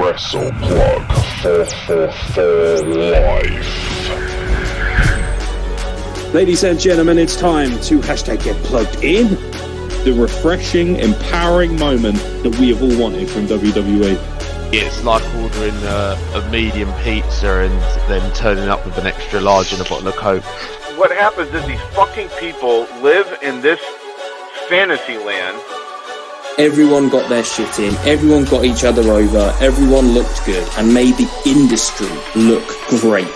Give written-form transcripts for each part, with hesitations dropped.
Wrestle Plug 444 Life. Ladies and gentlemen, it's time to hashtag get plugged in. The refreshing, empowering moment that we have all wanted from WWE. It's like ordering a medium pizza and then turning up with an extra large and a bottle of Coke. What happens is these fucking people live in this fantasy land. Everyone got their shit in, everyone got each other over, everyone looked good, and made the industry look great.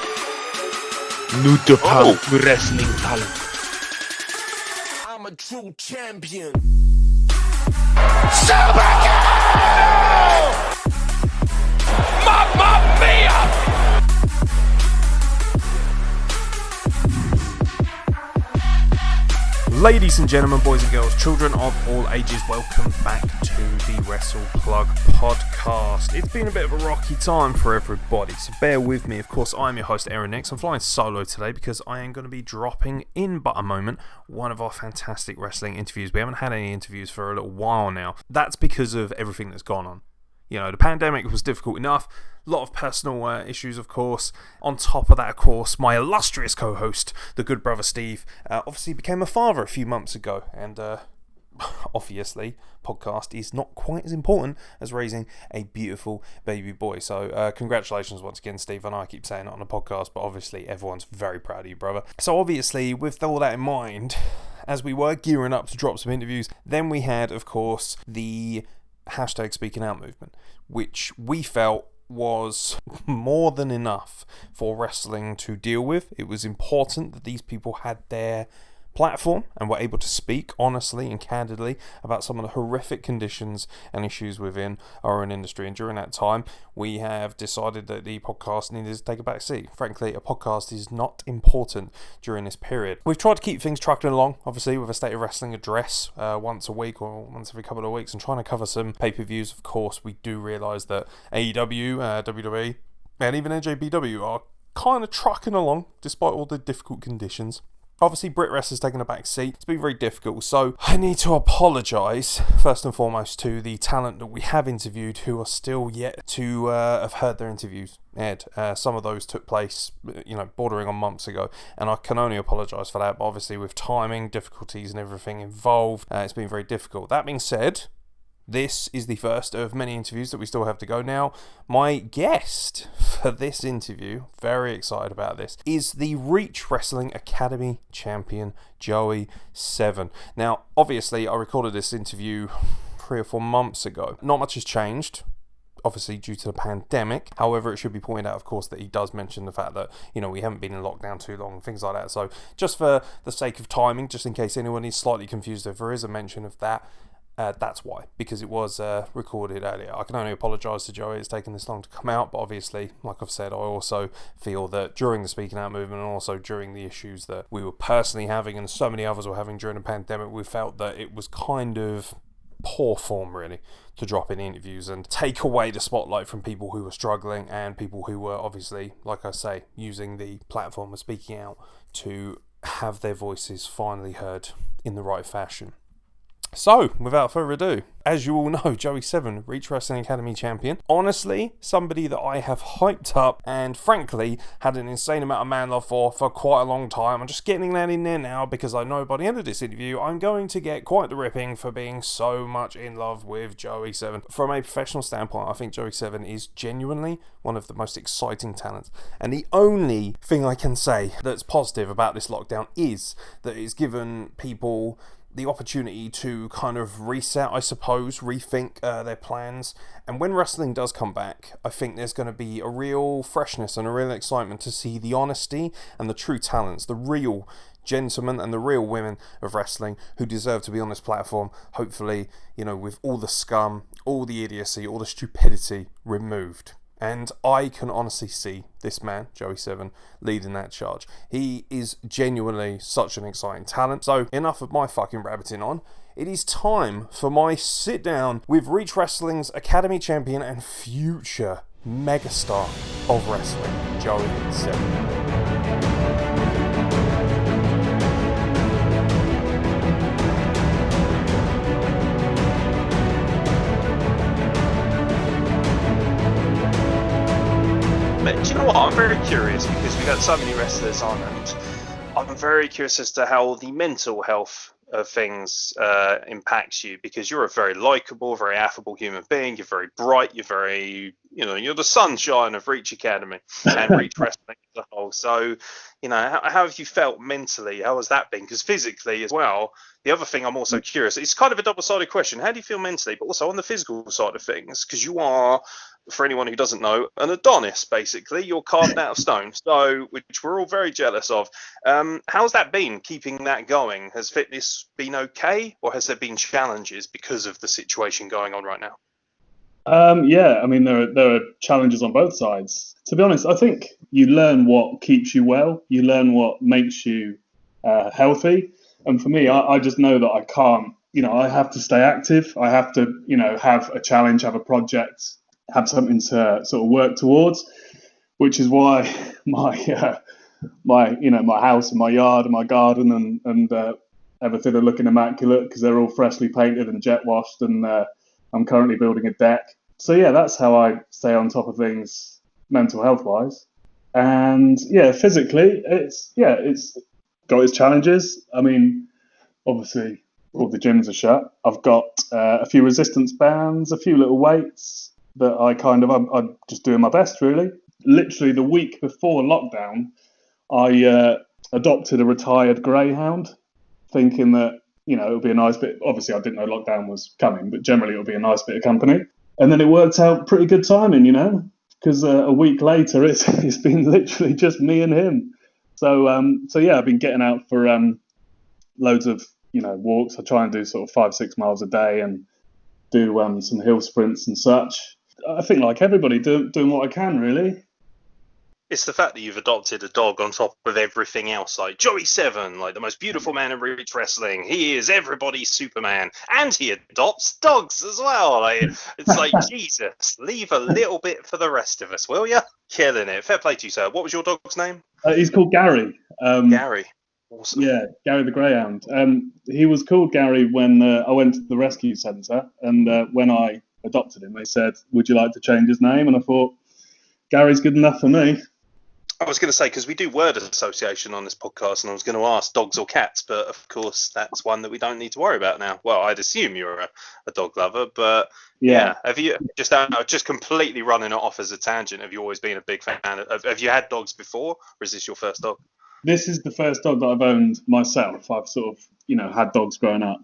New Japan wrestling talent. I'm a true champion. Mamma mia! Ladies and gentlemen, boys and girls, children of all ages, welcome back to the Wrestle Plug podcast. It's been a bit of a rocky time for everybody, so bear with me. Of course, I'm your host, Aaron Nix. I'm flying solo today because I am going to be dropping in but a moment one of our fantastic wrestling interviews. We haven't had any interviews for a little while now. That's because of everything that's gone on. You know, the pandemic was difficult enough. A lot of personal issues, of course. On top of that, of course, my illustrious co-host, the good brother Steve, obviously became a father a few months ago. And obviously, podcast is not quite as important as raising a beautiful baby boy. So congratulations once again, Steve. I know I keep saying it on the podcast, but obviously everyone's very proud of you, brother. So obviously, with all that in mind, as we were gearing up to drop some interviews, then we had, of course, the hashtag Speaking Out movement, which we felt was more than enough for wrestling to deal with. It was important that these people had their platform and were able to speak honestly and candidly about some of the horrific conditions and issues within our own industry. And during that time, we have decided that the podcast needed to take a back seat. Frankly, a podcast is not important during this period. We've tried to keep things trucking along, obviously, with a State of Wrestling address once a week or once every couple of weeks, and trying to cover some pay-per-views. Of course, we do realise that AEW, WWE, and even NJPW are kind of trucking along despite all the difficult conditions. Obviously, Brit Wrestler's taken a back seat. It's been very difficult, so I need to apologise, first and foremost, to the talent that we have interviewed who are still yet to have heard their interviews aired. Some of those took place, bordering on months ago, and I can only apologise for that, but obviously with timing, difficulties and everything involved, it's been very difficult. That being said, this is the first of many interviews that we still have to go. Now, my guest for this interview, very excited about this, is the Reach Wrestling Academy champion, Joey Se7en. Now, obviously, I recorded this interview 3 or 4 months ago. Not much has changed, obviously due to the pandemic. However, it should be pointed out, of course, that he does mention the fact that, we haven't been in lockdown too long, things like that. So, just for the sake of timing, just in case anyone is slightly confused if there is a mention of that, that's why, because it was recorded earlier. I can only apologise to Joey it's taken this long to come out, but obviously, like I've said, I also feel that during the Speaking Out movement and also during the issues that we were personally having and so many others were having during the pandemic, we felt that it was kind of poor form, really, to drop in interviews and take away the spotlight from people who were struggling and people who were obviously, like I say, using the platform of speaking out to have their voices finally heard in the right fashion. So, without further ado, as you all know, Joey Se7en, Reach Wrestling Academy champion. Honestly, somebody that I have hyped up and frankly had an insane amount of man love for quite a long time. I'm just getting that in there now because I know by the end of this interview, I'm going to get quite the ripping for being so much in love with Joey Se7en. From a professional standpoint, I think Joey Se7en is genuinely one of the most exciting talents. And the only thing I can say that's positive about this lockdown is that it's given people the opportunity to kind of reset, I suppose, rethink their plans. And when wrestling does come back, I think there's going to be a real freshness and a real excitement to see the honesty and the true talents, the real gentlemen and the real women of wrestling who deserve to be on this platform, hopefully, with all the scum, all the idiocy, all the stupidity removed. And I can honestly see this man, Joey Se7en, leading that charge. He is genuinely such an exciting talent. So enough of my fucking rabbiting on. It is time for my sit down with Reach Wrestling's Academy champion and future megastar of wrestling, Joey Se7en. Do you know what? I'm very curious because we've got so many wrestlers on, and I'm very curious as to how the mental health of things impacts you, because you're a very likable, very affable human being. You're very bright. You're very, you're the sunshine of Reach Academy and Reach Wrestling as a whole. So, how have you felt mentally? How has that been? Because physically as well, the other thing I'm also curious, it's kind of a double-sided question. How do you feel mentally, but also on the physical side of things? Because you are, for anyone who doesn't know, an Adonis, basically. You're carved out of stone, so which we're all very jealous of. How's that been, keeping that going? Has fitness been okay, or has there been challenges because of the situation going on right now? Yeah, I mean, there are challenges on both sides. To be honest, I think you learn what keeps you well. You learn what makes you healthy. And for me, I just know that I can't, I have to stay active. I have to, have a challenge, have a project, have something to sort of work towards, which is why my house and my yard and my garden and everything are looking immaculate, because they're all freshly painted and jet washed, and I'm currently building a deck. So yeah, that's how I stay on top of things mental health wise. And yeah, physically, it's got its challenges. I mean, obviously all the gyms are shut. I've got a few resistance bands, a few little weights that I'm just doing my best, really. Literally the week before lockdown, I adopted a retired greyhound, thinking that, it would be a nice bit. Obviously, I didn't know lockdown was coming, but generally it would be a nice bit of company. And then it worked out pretty good timing, because a week later it's been literally just me and him. So yeah, I've been getting out for loads of walks. I try and do sort of 5-6 miles a day and do some hill sprints and such. I think like everybody doing what I can, really. It's the fact that you've adopted a dog on top of everything else, like Joey Se7en, like the most beautiful man in Reach Wrestling. He is everybody's Superman, and he adopts dogs as well. Like, it's like, Jesus, leave a little bit for the rest of us, will ya? Killing it. Fair play to you, sir. What was your dog's name? He's called Gary. Gary. Awesome. Yeah, Gary the Greyhound. He was called Gary when I went to the rescue centre, and when I adopted him, they said, "Would you like to change his name?" And I thought, Gary's good enough for me. I was going to say, because we do word association on this podcast, and I was going to ask dogs or cats, but of course that's one that we don't need to worry about now. Well, I'd assume you're a dog lover, but yeah. Have you just completely running it off as a tangent? Have you always been a big fan have you had dogs before, or is this your first dog? This is the first dog that I've owned myself. I've sort of, had dogs growing up.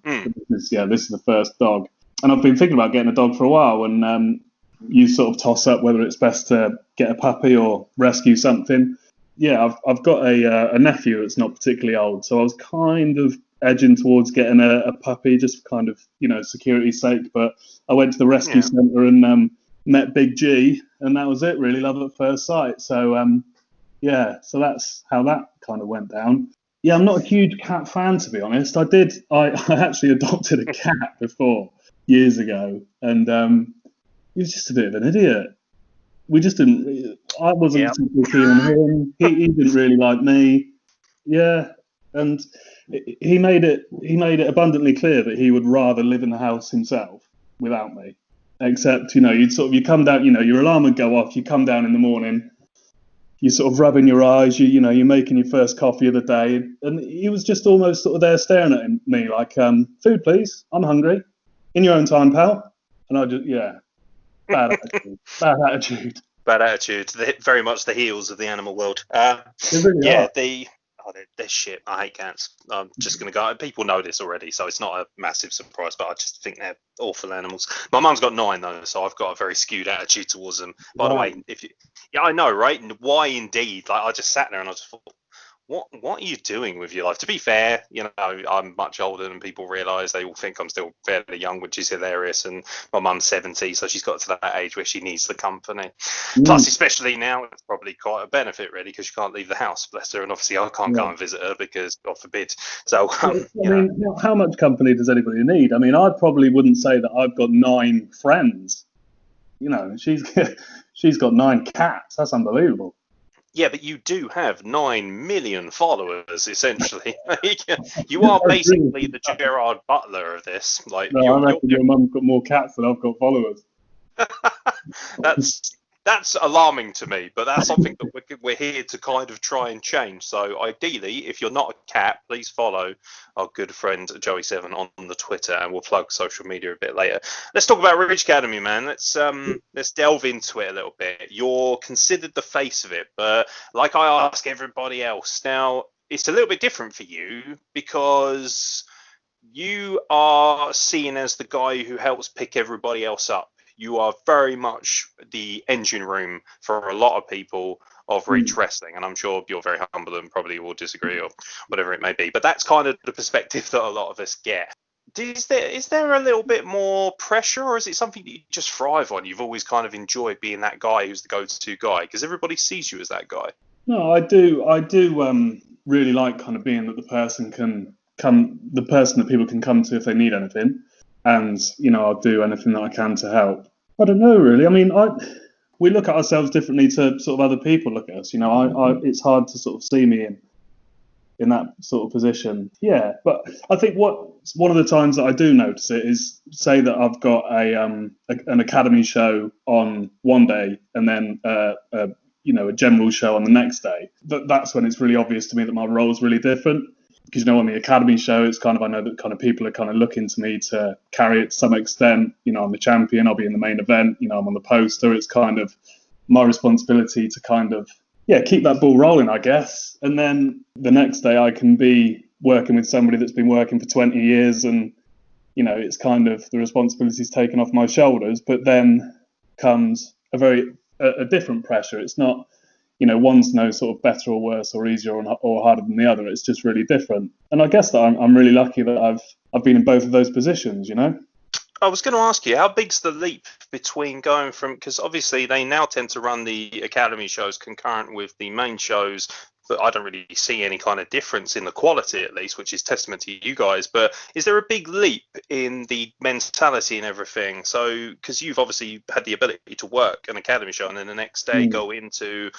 This is the first dog. And I've been thinking about getting a dog for a while, and you sort of toss up whether it's best to get a puppy or rescue something. Yeah, I've got a nephew that's not particularly old, so I was kind of edging towards getting a puppy, just for kind of, security's sake. But I went to the rescue centre and met Big G, and that was it, really. Love at first sight. So, so that's how that kind of went down. Yeah, I'm not a huge cat fan, to be honest. I actually adopted a cat before, years ago, and he was just a bit of an idiot. We just didn't. I wasn't particularly keen on him. He didn't really like me. Yeah, and he made it abundantly clear that he would rather live in the house himself without me. Except, you come down. Your alarm would go off. You come down in the morning. You're sort of rubbing your eyes. You're making your first coffee of the day, and he was just almost sort of there staring at me like, "Food, please. I'm hungry. In your own time, pal." And I just, bad attitude. Bad attitude. Very much the heels of the animal world. Really are. They're shit. I hate cats. I'm just going to go. People know this already, so it's not a massive surprise, but I just think they're awful animals. My mum's got 9, though, so I've got a very skewed attitude towards them. By the way, I know, right? And why indeed? Like, I just sat there and I just thought, what are you doing with your life? To be fair, I'm much older than people realise. They all think I'm still fairly young, which is hilarious. And my mum's 70, so she's got to that age where she needs the company. Plus, especially now, it's probably quite a benefit, really, because she can't leave the house, bless her. And obviously, I can't go and visit her because, God forbid. So, how much company does anybody need? I mean, I probably wouldn't say that I've got 9 friends. She's got 9 cats. That's unbelievable. Yeah, but you do have 9 million followers, essentially. You are basically the Gerard Butler of this. Like, I reckon your mum's got more cats than I've got followers. That's that's alarming to me, but that's something that we're here to kind of try and change. So ideally, if you're not a cat, please follow our good friend Joey Se7en on the Twitter, and we'll plug social media a bit later. Let's talk about Ridge Academy, man. Let's delve into it a little bit. You're considered the face of it, but like I ask everybody else, now it's a little bit different for you because you are seen as the guy who helps pick everybody else up. You are very much the engine room for a lot of people of Reach Wrestling, and I'm sure you're very humble and probably will disagree or whatever it may be. But that's kind of the perspective that a lot of us get. Is there a little bit more pressure, or is it something that you just thrive on? You've always kind of enjoyed being that guy who's the go-to guy because everybody sees you as that guy. No, I do really like kind of being that the person that people can come to if they need anything. And, I'll do anything that I can to help. I don't know, really. I mean, we look at ourselves differently to sort of other people look at us. It's hard to sort of see me in that sort of position. Yeah, but I think one of the times that I do notice it is, say that I've got an academy show on one day and then a general show on the next day. That's when it's really obvious to me that my role is really different. Because, on the academy show, it's kind of, I know that kind of people are kind of looking to me to carry it to some extent. I'm the champion, I'll be in the main event, I'm on the poster. It's kind of my responsibility to kind of, keep that ball rolling, I guess. And then the next day I can be working with somebody that's been working for 20 years and, it's kind of the responsibility's taken off my shoulders. But then comes a different pressure. It's not, one's no sort of better or worse or easier or harder than the other. It's just really different. And I guess that I'm really lucky that I've been in both of those positions, I was going to ask you, how big's the leap between going from, because obviously they now tend to run the academy shows concurrent with the main shows, but I don't really see any kind of difference in the quality, at least, which is testament to you guys. But is there a big leap in the mentality and everything? So, because you've obviously had the ability to work an academy show and then the next day go into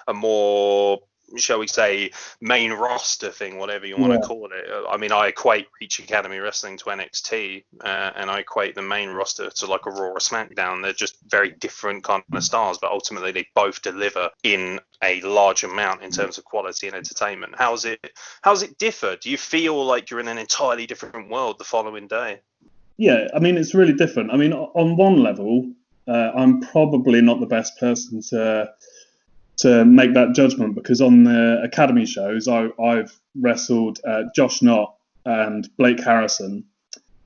a more, shall we say, main roster thing, whatever you want to call it. I mean, I equate Reach Academy Wrestling to NXT, and I equate the main roster to like a Raw or SmackDown. They're just very different kind of stars, but ultimately they both deliver in a large amount in terms of quality and entertainment. How's it differ? Do you feel like you're in an entirely different world the following day? Yeah, I mean, it's really different. I mean, on one level, I'm probably not the best person to make that judgment, because on the academy shows I've wrestled Josh Knott and Blake Harrison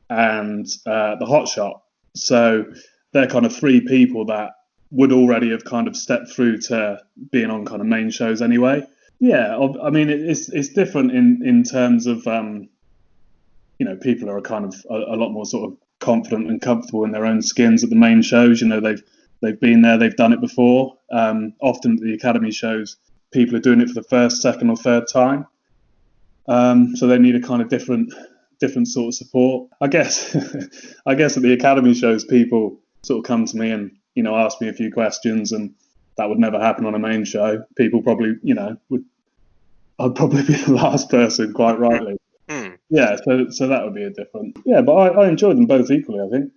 and the Hot Shot. So they're kind of three people that would already have kind of stepped through to being on kind of main shows anyway. Yeah, I mean, it's different in terms of, people are kind of a lot more sort of confident and comfortable in their own skins at the main shows. They've been there, they've done it before. Often at the academy shows, people are doing it for the first, second or third time. So they need a kind of different sort of support. I guess at the academy shows, people sort of come to me and, ask me a few questions, and that would never happen on a main show. People probably, I'd probably be the last person, quite rightly. Yeah, so that would be a different. Yeah, but I enjoyed them both equally, I think.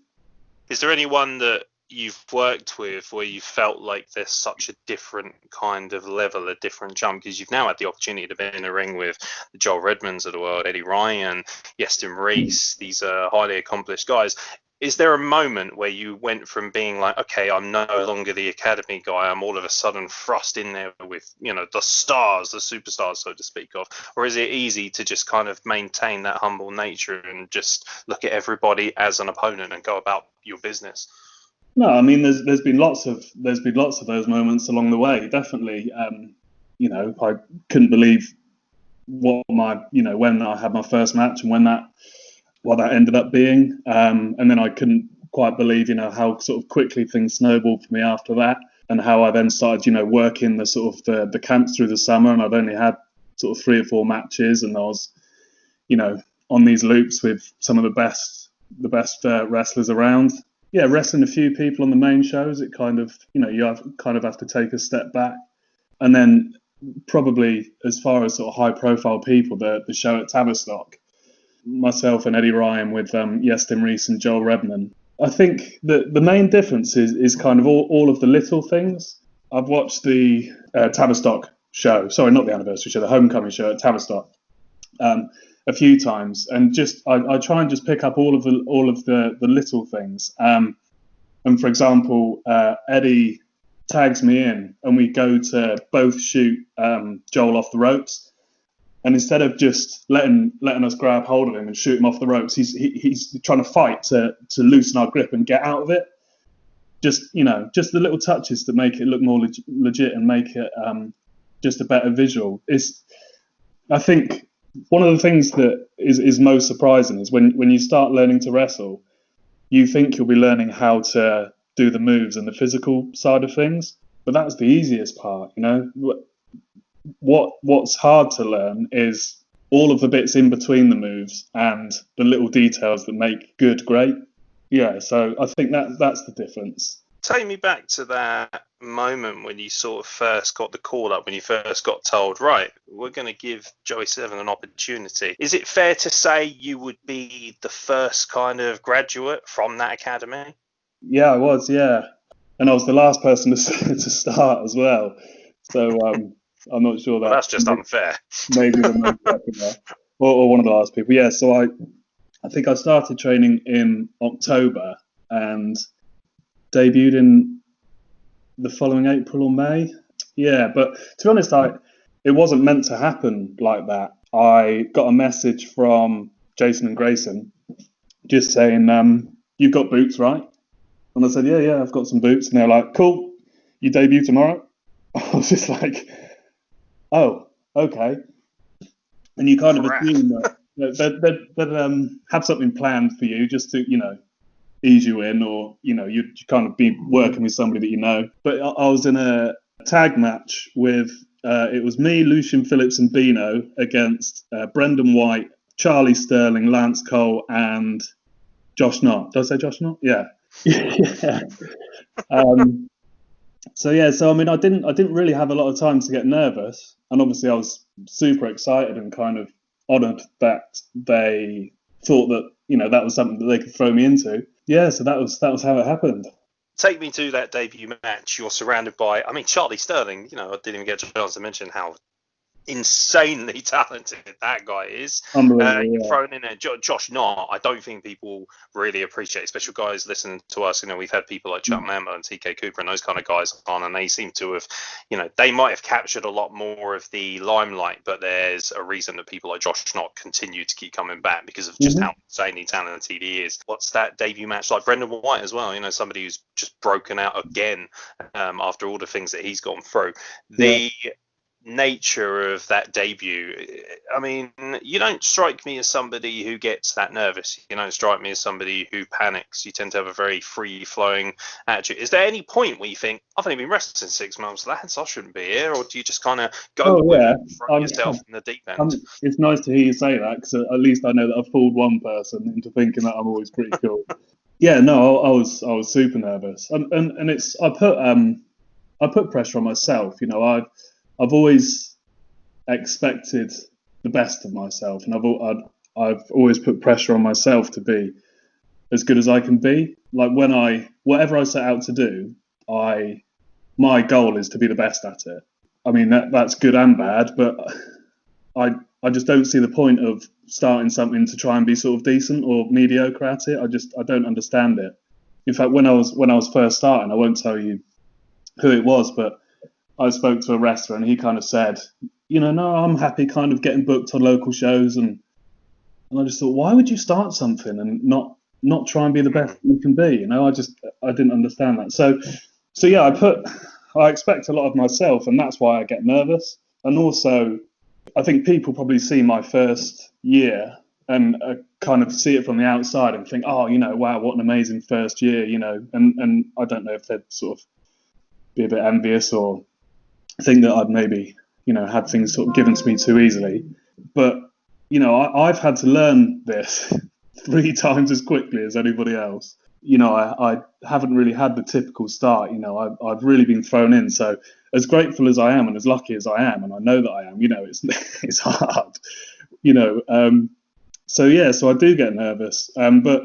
Is there anyone that you've worked with where you felt like there's such a different kind of level, a different jump? Because you've now had the opportunity to be in a ring with the Joel Redmonds of the world, Eddie Ryan, Yestin Reese. These are highly accomplished guys. Is there a moment where you went from being like, okay, I'm no longer the academy guy, I'm all of a sudden thrust in there with, the stars, the superstars, so to speak of? Or is it easy to just kind of maintain that humble nature and just look at everybody as an opponent and go about your business? No, I mean, there's been lots of those moments along the way, definitely. I couldn't believe when I had my first match and what that ended up being. And then I couldn't quite believe, how sort of quickly things snowballed for me after that, and how I then started, working the sort of the camps through the summer, and I'd only had sort of 3 or 4 matches, and I was, on these loops with some of the best wrestlers around. Yeah, wrestling a few people on the main shows, it kind of, you have to take a step back. And then probably as far as sort of high profile people, the show at Tavistock, myself and Eddie Ryan with Yestin Reese and Joel Redmond. I think the main difference is kind of all of the little things. I've watched the Tavistock show. Sorry, not the anniversary show, the homecoming show at Tavistock. A few times, and just I try and just pick up all of the little things. And for example, Eddie tags me in, and we go to both shoot Joel off the ropes. And instead of just letting us grab hold of him and shoot him off the ropes, he's trying to fight to loosen our grip and get out of it. Just just the little touches that make it look more legit and make it just a better visual. I think one of the things that is most surprising is when you start learning to wrestle, you think you'll be learning how to do the moves and the physical side of things, but that's the easiest part. What's hard to learn is all of the bits in between the moves and the little details that make good great. Yeah, so I think that's the difference. Take me back to that moment when you sort of first got the call up, when you first got told, right, we're going to give Joey Se7en an opportunity. Is it fair to say you would be the first kind of graduate from that academy? Yeah, I was, yeah. And I was the last person to start as well. So I'm not sure that... Well, that's just unfair. Maybe the most popular, or one of the last people. Yeah, so I think I started training in October and debuted in the following April or May. Yeah, but to be honest, it wasn't meant to happen like that. I got a message from Jason and Grayson just saying, you've got boots, right? And I said, yeah, I've got some boots. And they're like, cool, you debut tomorrow? I was just like, oh, okay. And you kind of assume that they'd have something planned for you just to, ease you in, or you'd kind of be working with somebody that you know. But I was in a tag match with it was me, Lucian Phillips, and Bino against Brendan White, Charlie Sterling, Lance Cole, and Josh Knott. Did I say Josh Knott? Yeah. Yeah. So I mean, I didn't really have a lot of time to get nervous, and obviously I was super excited and kind of honoured that they thought that that was something that they could throw me into. Yeah, so that was how it happened. Take me to that debut match. You're surrounded by, Charlie Sterling. I didn't even get a chance to mention how insanely talented that guy is. You're thrown in there. Josh Knott, I don't think people really appreciate, especially guys listening to us. We've had people like Chuck Mambo and TK Cooper and those kind of guys on, and they seem to have, they might have captured a lot more of the limelight, but there's a reason that people like Josh Knott continue to keep coming back because of just how insanely talented he is. What's that debut match like? Brendan White as well, somebody who's just broken out again after all the things that he's gone through. The nature of that debut, you don't strike me as somebody who gets that nervous. You don't strike me as somebody who panics. You tend to have a very free-flowing attitude. Is there any point where you think, I've only been wrestling 6 months, lads, I shouldn't be here? Or do you just kind of go throw yourself in the deep end? It's nice to hear you say that, because at least I know that I've fooled one person into thinking that I'm always pretty cool. Yeah, no, I was super nervous, and it's I put pressure on myself. I've always expected the best of myself, and I've always put pressure on myself to be as good as I can be. Like whatever I set out to do, my goal is to be the best at it. I mean that's good and bad, but I just don't see the point of starting something to try and be sort of decent or mediocre at it. I don't understand it. In fact, when I was first starting, I won't tell you who it was, but I spoke to a wrestler and he kind of said, no, I'm happy kind of getting booked on local shows. And I just thought, why would you start something and not try and be the best you can be? I didn't understand that. So yeah, I expect a lot of myself, and that's why I get nervous. And also, I think people probably see my first year and kind of see it from the outside and think, oh, wow, what an amazing first year, and I don't know if they'd sort of be a bit envious or think that I'd maybe, had things sort of given to me too easily. But, I've had to learn this 3 times as quickly as anybody else. I haven't really had the typical start. I've really been thrown in. So as grateful as I am and as lucky as I am, and I know that I am, it's hard, So I do get nervous. But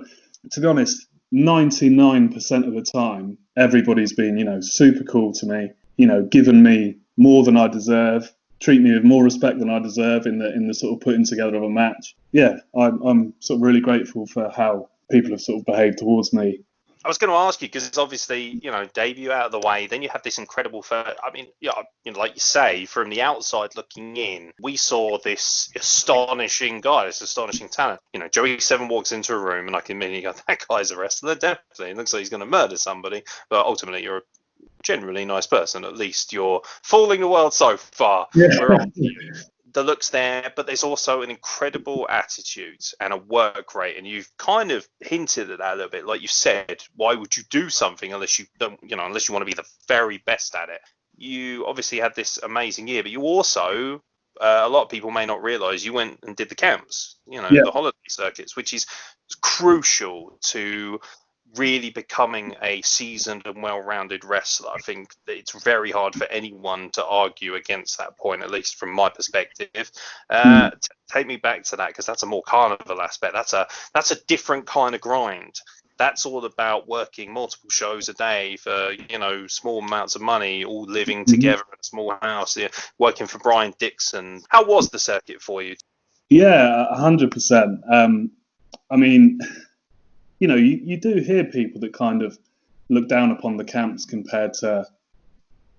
to be honest, 99% of the time, everybody's been, super cool to me. given me more than I deserve, treat me with more respect than I deserve in the sort of putting together of a match. Yeah, I'm sort of really grateful for how people have sort of behaved towards me. I was going to ask you, because it's obviously, debut out of the way, then you have this incredible, like you say, from the outside looking in, we saw this astonishing guy, this astonishing talent. Joey Se7en walks into a room and I can immediately go, that guy's a wrestler, definitely. It looks like he's going to murder somebody, but ultimately you're a generally nice person. At least you're fooling the world so far. Yeah. We're on to you. The looks there, but there's also an incredible attitude and a work rate, and you've kind of hinted at that a little bit. Like you said, why would you do something unless you don't, unless you want to be the very best at it? You obviously had this amazing year, but you also, a lot of people may not realize, you went and did the camps, the holiday circuits, which is crucial to really becoming a seasoned and well-rounded wrestler. I think that it's very hard for anyone to argue against that point, at least from my perspective. Take me back to that, because that's a more carnival aspect. That's a different kind of grind. That's all about working multiple shows a day for small amounts of money, all living together in a small house, working for Brian Dixon. How was the circuit for you? Yeah, 100%. I mean, you do hear people that kind of look down upon the camps compared to,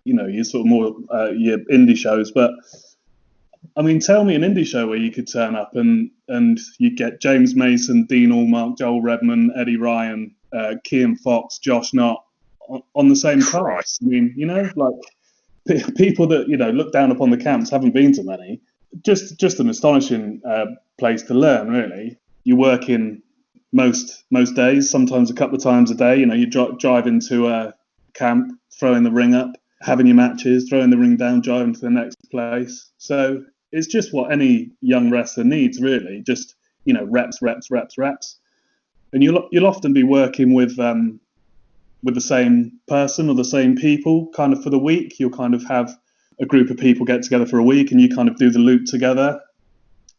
your sort of more your indie shows. But I mean, tell me an indie show where you could turn up and you get James Mason, Dean Allmark, Joel Redman, Eddie Ryan, Kean Fox, Josh Knott on the same card. I mean, like people that look down upon the camps, haven't been to many. Just an astonishing place to learn, really. You work in most days, sometimes a couple of times a day. You drive into a camp, throwing the ring up, having your matches, throwing the ring down, driving to the next place. So it's just what any young wrestler needs, really. Just reps, and you'll often be working with the same person or the same people kind of for the week. You'll kind of have a group of people get together for a week, and you kind of do the loop together.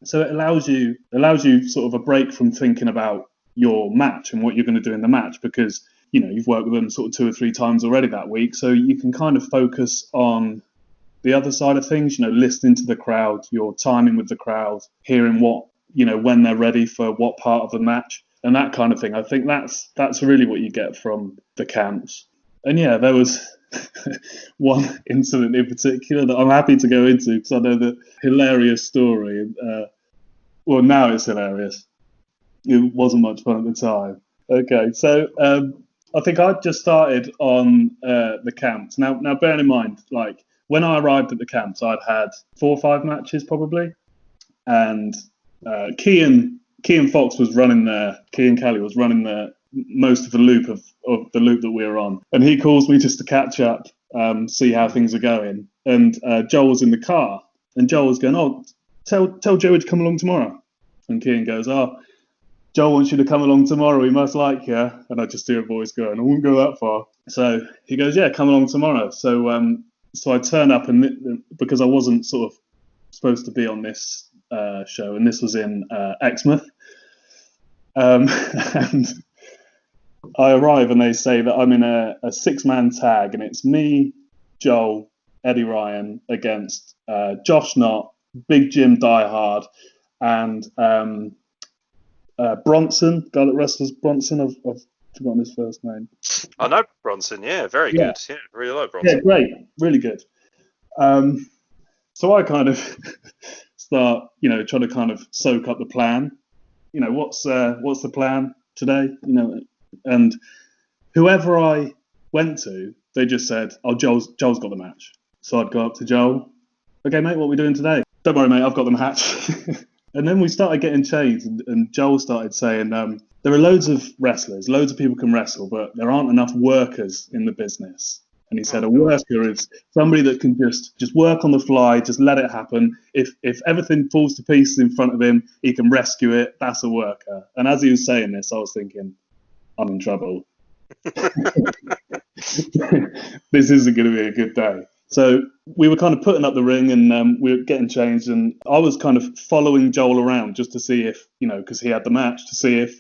So it allows you sort of a break from thinking about your match and what you're going to do in the match, because you've worked with them sort of 2 or 3 times already that week, so you can kind of focus on the other side of things, listening to the crowd, your timing with the crowd, hearing what when they're ready for what part of the match, and that kind of thing. I think that's really what you get from the camps. And yeah, there was one incident in particular that I'm happy to go into, because I know the hilarious story. Well, now it's hilarious. It wasn't much fun at the time. Okay, so I think I just started on the camps. Now, bearing in mind, like when I arrived at the camps, I'd had 4 or 5 matches probably, and Kean Fox was running there. Kean Kelly was running there most of the loop of the loop that we were on, and he calls me just to catch up, see how things are going. And Joel was in the car, and Joel was going, "Oh, tell Joey to come along tomorrow." And Kean goes, "Oh, Joel wants you to come along tomorrow. He must like you." And I just hear a voice going, "I won't go that far." So he goes, "Yeah, come along tomorrow." So so I turn up, and because I wasn't sort of supposed to be on this show, and this was in Exmouth, and I arrive and they say that I'm in a 6-man tag, and it's me, Joel, Eddie Ryan against Josh Knott, Big Jim Diehard, and Bronson, guy that wrestles Bronson. I've forgotten his first name. I know Bronson, yeah, very good. Yeah, really like Bronson. Yeah, great, really good. So I kind of start, trying to kind of soak up the plan. What's the plan today? And whoever I went to, they just said, "Oh, Joel's got the match." So I'd go up to Joel. "Okay, mate, what are we doing today?" "Don't worry, mate, I've got the match." And then we started getting changed, and Joel started saying, "There are loads of wrestlers, loads of people can wrestle, but there aren't enough workers in the business." And he said, "A worker is somebody that can just work on the fly, just let it happen. If everything falls to pieces in front of him, he can rescue it. That's a worker." And as he was saying this, I was thinking, I'm in trouble. This isn't going to be a good day. So we were kind of putting up the ring, and we were getting changed, and I was kind of following Joel around just to see if, because he had the match, to see if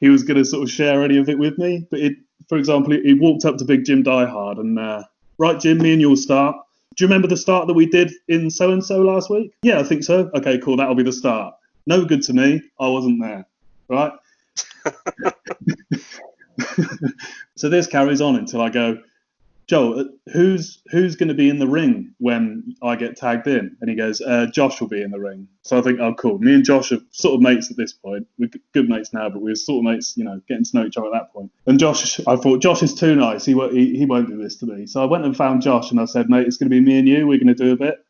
he was going to sort of share any of it with me. But for example, he walked up to Big Jim Diehard, and Right, Jim, me and you'll start. Do you remember the start that we did in So-and-so last week? Yeah, I think so. Okay, cool, that'll be the start. No good to me, I wasn't there, right? So this carries on until I go, Joel, who's going to be in the ring when I get tagged in? And he goes, Josh will be in the ring. So I think, oh, cool. Me and Josh are sort of mates at this point. We're good mates now, but we were sort of mates, getting to know each other at that point. And Josh, I thought, Josh is too nice. He won't do this to me. So I went and found Josh and I said, mate, it's going to be me and you. We're going to do a bit.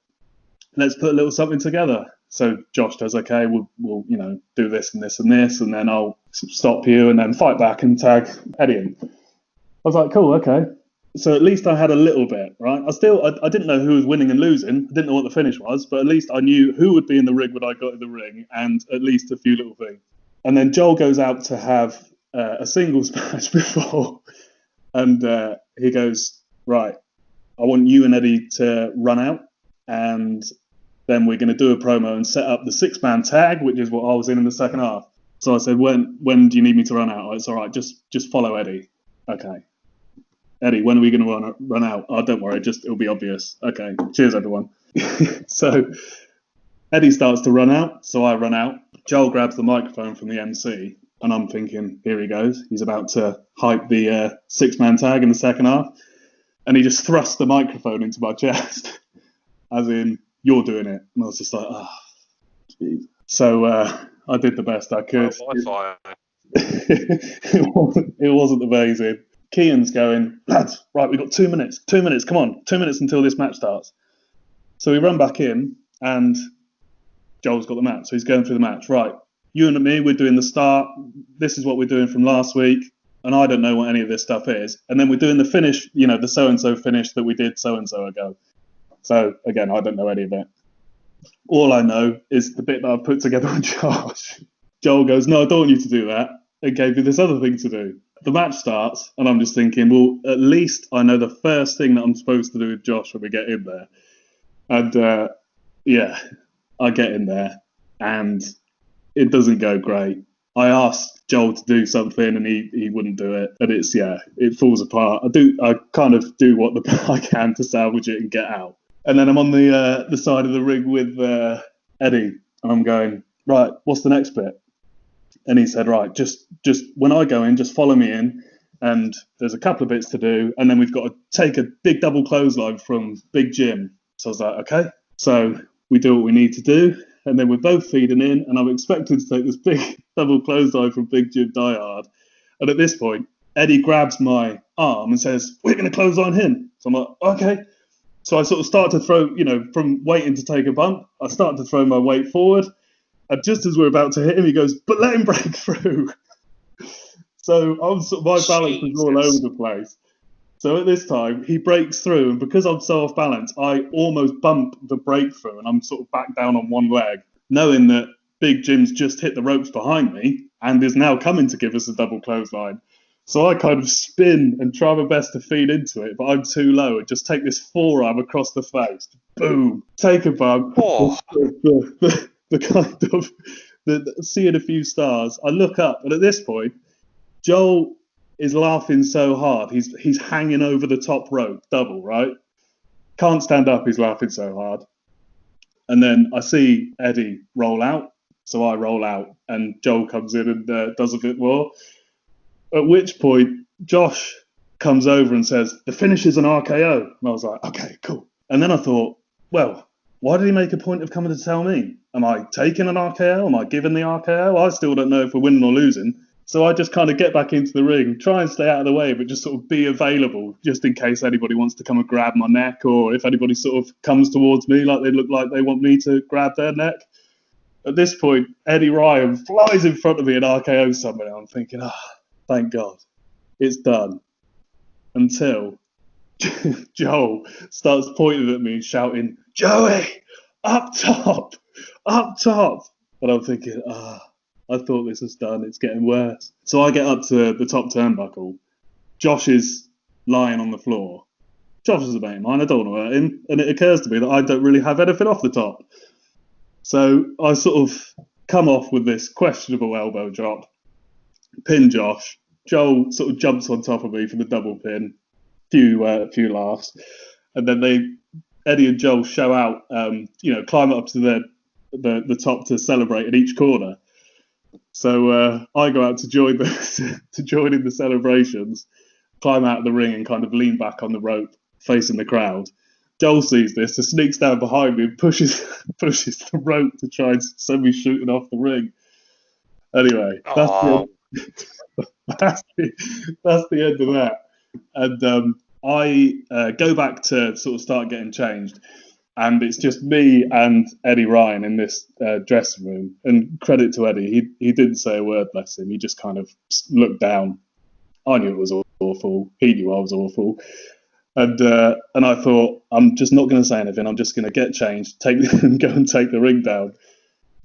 Let's put a little something together. So Josh does, okay, we'll do this and this and this, and then I'll stop you and then fight back and tag Eddie in. I was like, cool, okay. So at least I had a little bit, right? I didn't know who was winning and losing. I didn't know what the finish was, but at least I knew who would be in the ring when I got in the ring, and at least a few little things. And then Joel goes out to have a singles match before, and he goes, right, I want you and Eddie to run out, and then we're going to do a promo and set up the 6-man tag, which is what I was in the second half. So I said, when do you need me to run out? It's all right, just follow Eddie. Okay. Eddie, when are we going to run out? Oh, don't worry, it'll be obvious. Okay, cheers, everyone. So Eddie starts to run out, so I run out. Joel grabs the microphone from the MC, and I'm thinking, here he goes. He's about to hype the 6-man tag in the second half, and he just thrusts the microphone into my chest, as in, you're doing it. And I was just like, oh, geez. So I did the best I could. It wasn't amazing. Kean's going, lads, right, we've got 2 minutes. 2 minutes, come on. 2 minutes until this match starts. So we run back in, and Joel's got the match. So he's going through the match. Right, you and me, we're doing the start. This is what we're doing from last week, and I don't know what any of this stuff is. And then we're doing the finish, the so-and-so finish that we did so-and-so ago. So, again, I don't know any of it. All I know is the bit that I've put together on Josh. Joel goes, no, I don't want you to do that, and gave me this other thing to do. The match starts, and I'm just thinking, well, at least I know the first thing that I'm supposed to do with Josh when we get in there. And, I get in there, and it doesn't go great. I asked Joel to do something, and he wouldn't do it. And it falls apart. I kind of do what I can to salvage it and get out. And then I'm on the side of the ring with Eddie, and I'm going, right, what's the next bit? And he said, right, just when I go in, just follow me in, and there's a couple of bits to do, and then we've got to take a big double clothesline from Big Jim. So I was like, okay. So we do what we need to do, and then we're both feeding in, and I'm expected to take this big double clothesline from Big Jim Diehard. And at this point, Eddie grabs my arm and says, we're going to clothesline him. So I'm like, okay. So I sort of start to throw, from waiting to take a bump, I start to throw my weight forward. And just as we're about to hit him, he goes, but let him break through. So my balance is all over the place. So at this time, he breaks through, and because I'm so off balance, I almost bump the breakthrough, and I'm sort of back down on one leg, knowing that Big Jim's just hit the ropes behind me and is now coming to give us a double clothesline. So I kind of spin and try my best to feed into it, but I'm too low, and just take this forearm across the face. Boom. Take a bump. Oh. The kind of seeing a few stars. I look up, and at this point, Joel is laughing so hard. He's hanging over the top rope, double, right? Can't stand up. He's laughing so hard. And then I see Eddie roll out, so I roll out, and Joel comes in and does a bit more. At which point, Josh comes over and says, the finish is an RKO. And I was like, okay, cool. And then I thought, well, why did he make a point of coming to tell me? Am I taking an RKO? Am I giving the RKO? I still don't know if we're winning or losing. So I just kind of get back into the ring, try and stay out of the way, but just sort of be available just in case anybody wants to come and grab my neck, or if anybody sort of comes towards me like they look like they want me to grab their neck. At this point, Eddie Ryan flies in front of me and RKO somebody. I'm thinking, thank God, it's done. Until Joel starts pointing at me and shouting, Joey, up top, up top. And I'm thinking, I thought this was done. It's getting worse. So I get up to the top turnbuckle. Josh is lying on the floor. Josh is a mate of mine. I don't want to hurt him. And it occurs to me that I don't really have anything off the top. So I sort of come off with this questionable elbow drop, pin Josh. Joel sort of jumps on top of me for the double pin. few laughs, and then Eddie and Joel show out, climb up to the top to celebrate at each corner. So I go out to join in the celebrations, climb out of the ring and kind of lean back on the rope facing the crowd. Joel sees this, so sneaks down behind me and pushes the rope to try and send me shooting off the ring. Anyway, that's the end of that. And I go back to sort of start getting changed, and it's just me and Eddie Ryan in this dressing room. And credit to Eddie, he didn't say a word, bless him. He just kind of looked down. I knew it was awful. He knew I was awful. And I thought, I'm just not going to say anything. I'm just going to get changed, and go and take the ring down.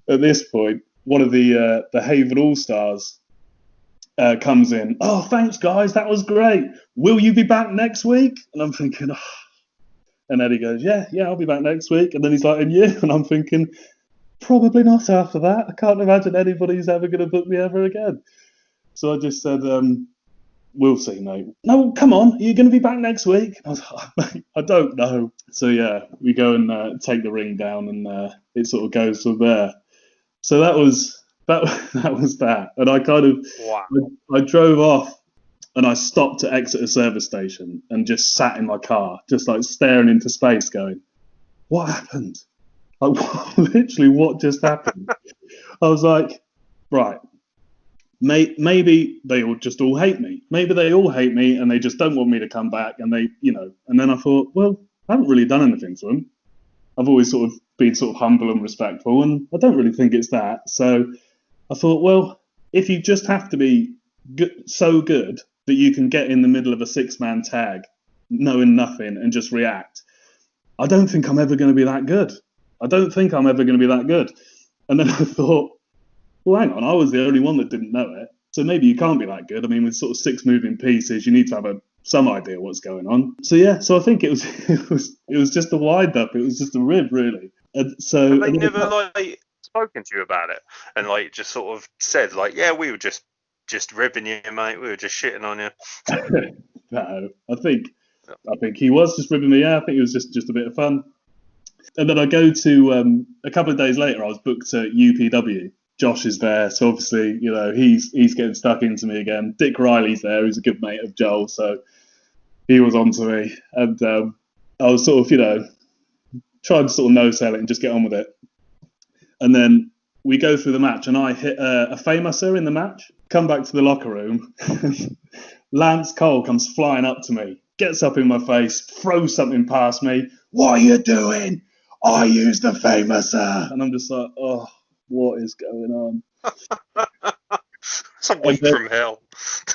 At this point, one of the Haven All-Stars comes in. Oh, thanks, guys. That was great. Will you be back next week? And I'm thinking, oh. And Eddie goes, yeah, I'll be back next week. And then he's like, and you? And I'm thinking, probably not after that. I can't imagine anybody's ever going to book me ever again. So I just said, we'll see, mate. No, come on. Are you going to be back next week? I was like, mate, I don't know. So, yeah, we go and take the ring down, and it sort of goes from there. So that was that. And I kind of, I drove off, and I stopped to exit a service station and just sat in my car, just like staring into space going, what happened? Like, literally, what just happened? I was like, right, maybe they all just all hate me. Maybe they all hate me and they just don't want me to come back. And they, and then I thought, well, I haven't really done anything to them. I've always sort of been sort of humble and respectful, and I don't really think it's that. So I thought, well, if you just have to be so good that you can get in the middle of a 6-man tag, knowing nothing and just react, I don't think I'm ever going to be that good. And then I thought, well, hang on, I was the only one that didn't know it. So maybe you can't be that good. I mean, with sort of 6 moving pieces, you need to have some idea what's going on. So yeah, so I think it was just a wind up. It was just a rib, really. And so and they never spoken to you about it, and just sort of said yeah, we were just ribbing you, mate. We were just shitting on you. No, I think he was just ribbing me. Yeah, I think it was just a bit of fun. And then I go to a couple of days later, I was booked at UPW. Josh is there, so obviously, he's getting stuck into me again. Dick Riley's there, who's a good mate of Joel, so he was on to me. And I was sort of, trying to sort of no-sell it and just get on with it. And then we go through the match, and I hit a famouser in the match, come back to the locker room. Lance Cole comes flying up to me, gets up in my face, throws something past me. What are you doing? I used the famouser. And I'm just like, oh, what is going on? It's a week from hell.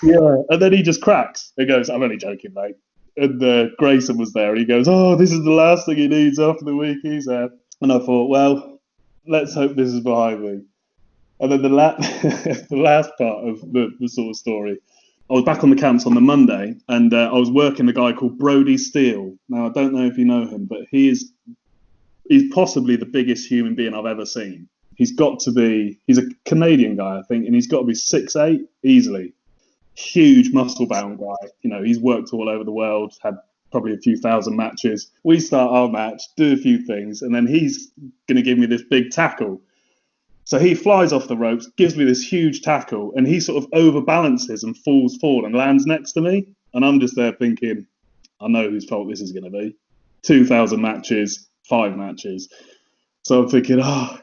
Yeah, and then he just cracks. He goes, I'm only joking, mate. And Grayson was there, and he goes, oh, this is the last thing he needs after the week he's had. And I thought, well, let's hope this is behind me. And then the last part of the sort of story, I was back on the camps on the Monday, and I was working a guy called Brody Steele. Now, I don't know if you know him, but he's possibly the biggest human being I've ever seen. He's a Canadian guy, I think, and he's got to be 6'8", easily. Huge muscle-bound guy. He's worked all over the world, had probably a few thousand matches. We start our match, do a few things, and then he's going to give me this big tackle. So he flies off the ropes, gives me this huge tackle, and he sort of overbalances and falls forward and lands next to me. And I'm just there thinking, I know whose fault this is going to be. 2,000 matches, 5 matches. So I'm thinking, I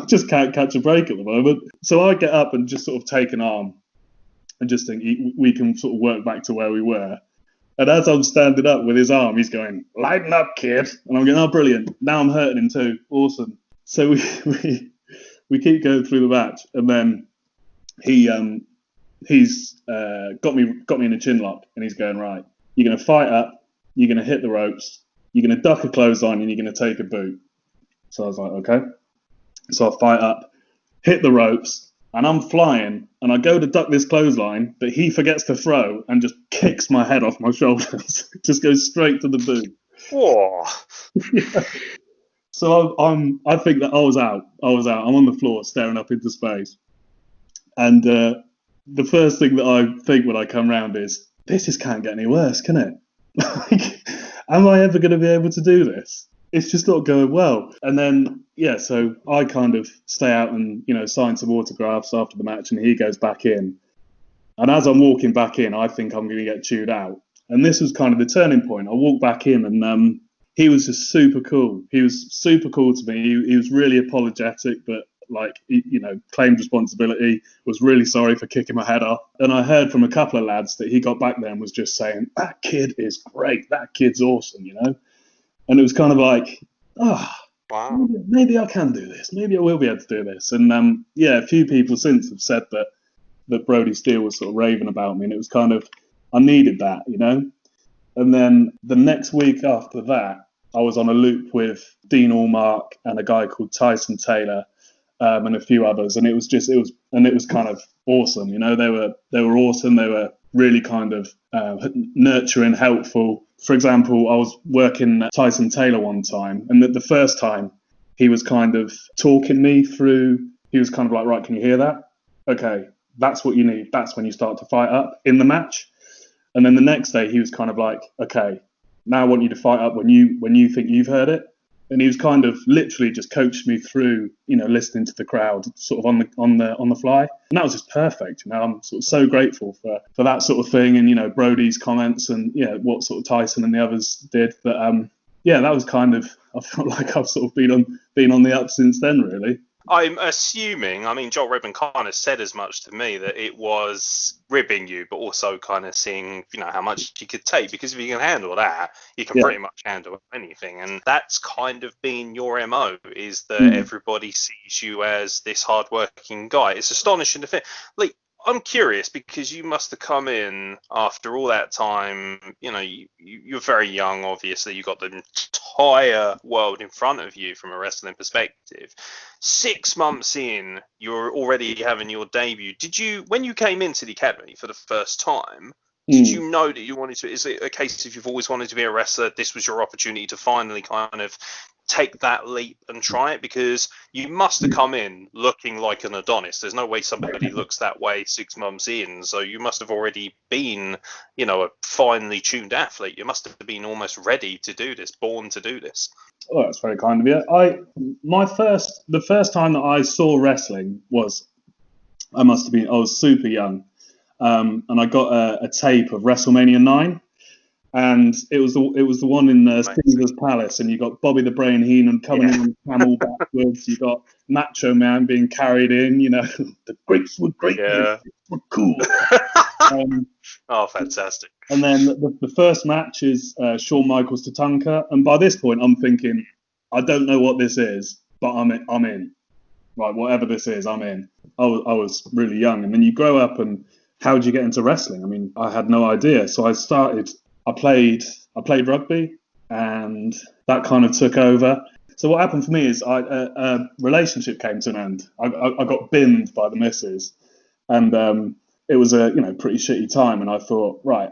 just can't catch a break at the moment. So I get up and just sort of take an arm and just think we can sort of work back to where we were. And as I'm standing up with his arm, he's going, lighten up, kid. And I'm going, oh, brilliant. Now I'm hurting him too. Awesome. So we keep going through the match. And then he's got me in a chin lock. And he's going, right, you're going to fight up. You're going to hit the ropes. You're going to duck a clothesline, and you're going to take a boot. So I was like, okay. So I fight up, hit the ropes, and I'm flying, and I go to duck this clothesline, but he forgets to throw and just kicks my head off my shoulders. Just goes straight to the boot. Whoa. Yeah. So I think that I was out. I'm on the floor staring up into space. And the first thing that I think when I come round is, this just can't get any worse, can it? Like, am I ever going to be able to do this? It's just not going well. And then, yeah, so I kind of stay out and, sign some autographs after the match, and he goes back in. And as I'm walking back in, I think I'm going to get chewed out. And this was kind of the turning point. I walked back in, and he was just super cool. He was super cool to me. He was really apologetic, but claimed responsibility, was really sorry for kicking my head off. And I heard from a couple of lads that he got back there and was just saying, that kid is great. That kid's awesome, And it was kind of like, wow, maybe I can do this. Maybe I will be able to do this. And a few people since have said that Brody Steele was sort of raving about me, and it was kind of, I needed that, And then the next week after that, I was on a loop with Dean Allmark and a guy called Tyson Taylor, and a few others, and it was kind of awesome. They were awesome. They were really kind of nurturing, helpful. For example, I was working Tyson Taylor one time, and the first time he was kind of talking me through. He was kind of like, right, can you hear that? Okay, that's what you need. That's when you start to fight up in the match. And then the next day he was kind of like, okay, now I want you to fight up when you think you've heard it. And he was kind of literally just coached me through, listening to the crowd sort of on the fly. And that was just perfect. I'm sort of so grateful for that sort of thing, and, Brody's comments and, what sort of Tyson and the others did. But, that was kind of, I felt like I've sort of been on the up since then, really. I'm assuming, Joel Redman kind of said as much to me, that it was ribbing you, but also kind of seeing, how much you could take. Because if you can handle that, you can pretty much handle anything. And that's kind of been your MO, is that everybody sees you as this hardworking guy. It's astonishing to think. Like, I'm curious, because you must have come in after all that time. You're very young, obviously. You got the entire world in front of you from a wrestling perspective. 6 months in, you're already having your debut. When you came into the academy for the first time, did you know that you wanted to? Is it a case if you've always wanted to be a wrestler, this was your opportunity to finally kind of take that leap and try it? Because you must have come in looking like an Adonis. There's no way somebody looks that way 6 months in. So you must have already been, a finely tuned athlete. You must have been almost ready to do this, born to do this. Oh, that's very kind of you. The first time that I saw wrestling was, I was super young. And I got a tape of WrestleMania 9. And it was the one in Caesar's Palace, and you got Bobby the Brain Heenan coming in on camel backwards. You got Macho Man being carried in. The grapes were great. Yeah. Were cool. Oh, fantastic! And then the first match is Shawn Michaels to Tatanka, and by this point I'm thinking, I don't know what this is, but I'm in. Right, whatever this is, I'm in. I was really young, and then you grow up, and how did you get into wrestling? I had no idea, so I started. I played rugby, and that kind of took over. So what happened for me is a relationship came to an end. I got binned by the missus, and it was a pretty shitty time. And I thought, right,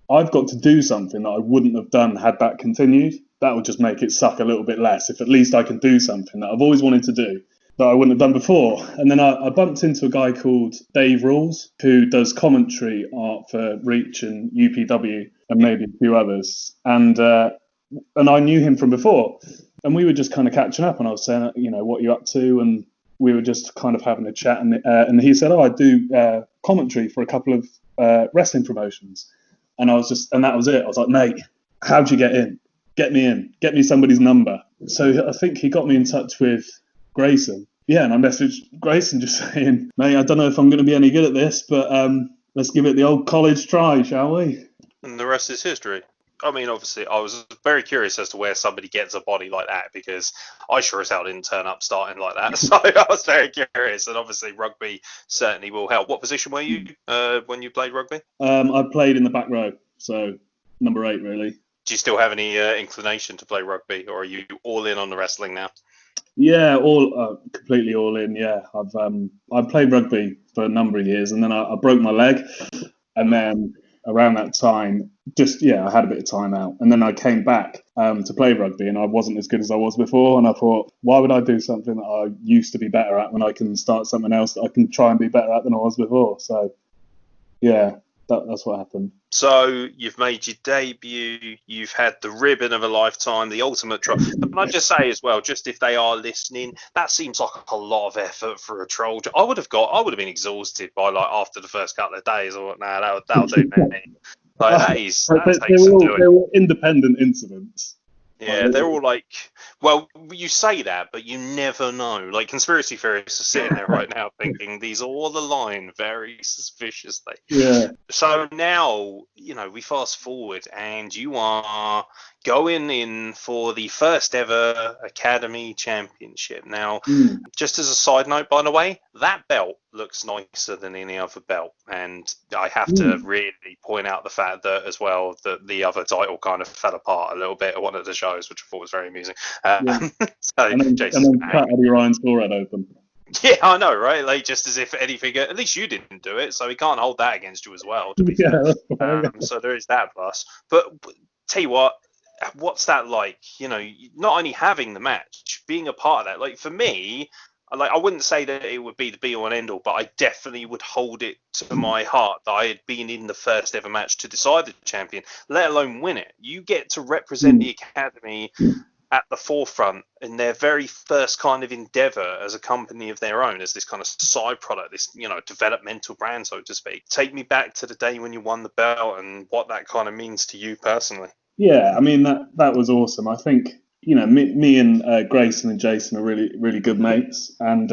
I've got to do something that I wouldn't have done had that continued. That would just make it suck a little bit less. If at least I can do something that I've always wanted to do that I wouldn't have done before. And then I bumped into a guy called Dave Rules, who does commentary art for Reach and UPW and maybe a few others. And I knew him from before. And we were just kind of catching up, and I was saying, what are you up to? And we were just kind of having a chat. And he said, I do commentary for a couple of wrestling promotions. And that was it. I was like, mate, how'd you get in? Get me in. Get me somebody's number. So I think he got me in touch with Grayson. Yeah, and I messaged Grayson just saying, mate, I don't know if I'm going to be any good at this, but let's give it the old college try, shall we? And the rest is history. Obviously, I was very curious as to where somebody gets a body like that, because I sure as hell didn't turn up starting like that. So I was very curious, and obviously rugby certainly will help. What position were you when you played rugby? I played in the back row, so number 8, really. Do you still have any inclination to play rugby, or are you all in on the wrestling now? Yeah, completely all in. Yeah, I've played rugby for a number of years, and then I broke my leg, and then around that time, I had a bit of time out, and then I came back to play rugby, and I wasn't as good as I was before, and I thought, why would I do something that I used to be better at when I can start something else that I can try and be better at than I was before? So, yeah, that's what happened. So you've made your debut, you've had the ribbon of a lifetime, the ultimate troll. But I just say as well, just if they are listening, that seems like a lot of effort for a troll. I would have been exhausted by like after the first couple of days. Or that'll do me. Like that takes some doing. They were independent incidents. Yeah, they're all like, well, you say that, but you never know. Like, conspiracy theorists are sitting there right now thinking these all align very suspiciously. Yeah. So now, we fast forward and you are going in for the first ever Academy Championship. Now, just as a side note, by the way, that belt looks nicer than any other belt. And I have to really point out the fact that as well, that the other title kind of fell apart a little bit at one of the shows, which I thought was very amusing. And then cut Eddie Ryan's forehead open. Yeah, I know, right? Like, just as if anything, at least you didn't do it, so he can't hold that against you as well, to be fair. So there is that plus. But tell you what, what's that like? Not only having the match, being a part of that. Like, for me, I wouldn't say that it would be the be all and end all, but I definitely would hold it to my heart that I had been in the first ever match to decide the champion, let alone win it. You get to represent the Academy at the forefront in their very first kind of endeavor as a company of their own, as this kind of side product, this, developmental brand, so to speak. Take me back to the day when you won the belt and what that kind of means to you personally. Yeah, I mean, that was awesome. I think, me and Grayson and Jason are really, really good mates. And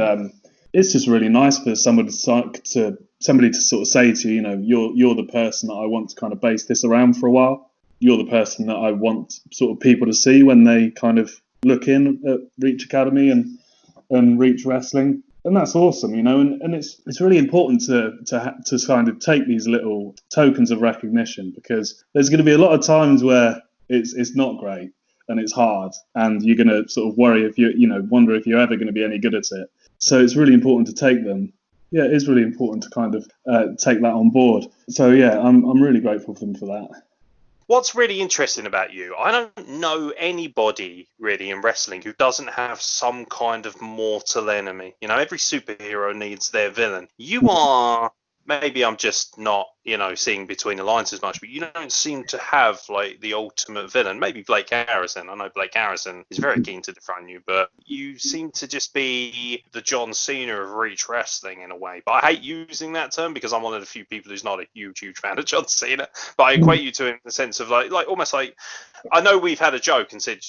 it's just really nice for somebody to sort of say to you, you're the person that I want to kind of base this around for a while. You're the person that I want sort of people to see when they kind of look in at Reach Academy and Reach Wrestling. And that's awesome, and it's really important to kind of take these little tokens of recognition, because there's going to be a lot of times where it's not great and it's hard, and you're going to sort of worry if wonder if you're ever going to be any good at it. So it's really important to take them. Yeah, it is really important to kind of take that on board. So yeah, I'm really grateful for them for that. What's really interesting about you, I don't know anybody really in wrestling who doesn't have some kind of mortal enemy. Every superhero needs their villain. You are, maybe I'm just not, seeing between the lines as much, but you don't seem to have like the ultimate villain. Maybe Blake Harrison. I know Blake Harrison is very keen to dethrone you, but you seem to just be the John Cena of Reach Wrestling in a way. But I hate using that term because I'm one of the few people who's not a huge fan of John Cena. But I equate you to him in the sense of like almost like, I know we've had a joke and said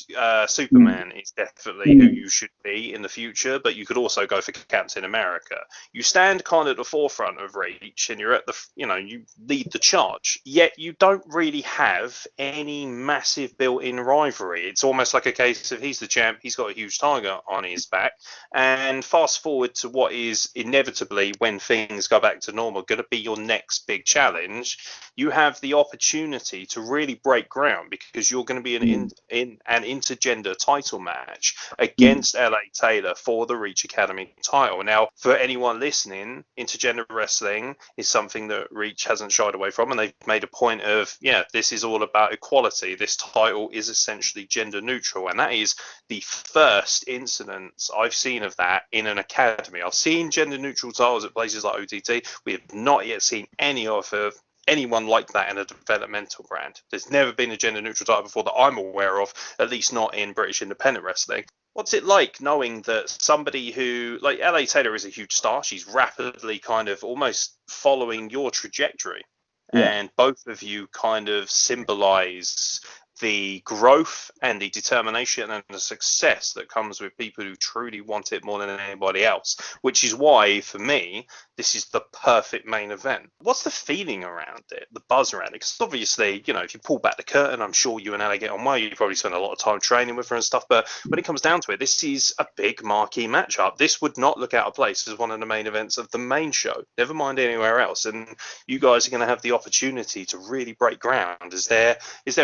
Superman is definitely who you should be in the future, but you could also go for Captain America. You stand kind of at the forefront of Reach, and you're at the, you lead the charge, yet you don't really have any massive built-in rivalry. It's almost like a case of he's the champ, he's got a huge target on his back, and fast forward to what is inevitably, when things go back to normal, going to be your next big challenge. You have the opportunity to really break ground, because you're going to be in an intergender title match against LA Taylor for the Reach Academy title. Now, for anyone listening, intergender wrestling is something that Reach hasn't shied away from, and they've made a point of, this is all about equality. This title is essentially gender neutral, and that is the first incidence I've seen of that in an academy. I've seen gender neutral titles at places like OTT. We have not yet seen anyone like that in a developmental brand. There's never been a gender neutral title before that I'm aware of, at least not in British independent wrestling. What's it like knowing that somebody who, like LA Taylor is a huge star, she's rapidly kind of almost following your trajectory, and both of you kind of symbolize the growth and the determination and the success that comes with people who truly want it more than anybody else, which is why, for me, this is the perfect main event. What's the feeling around it, the buzz around it? Because obviously, if you pull back the curtain, I'm sure you and Ella get on well. You probably spend a lot of time training with her and stuff, but when it comes down to it, this is a big marquee matchup. This would not look out of place as one of the main events of the main show, never mind anywhere else. And you guys are going to have the opportunity to really break ground. Is there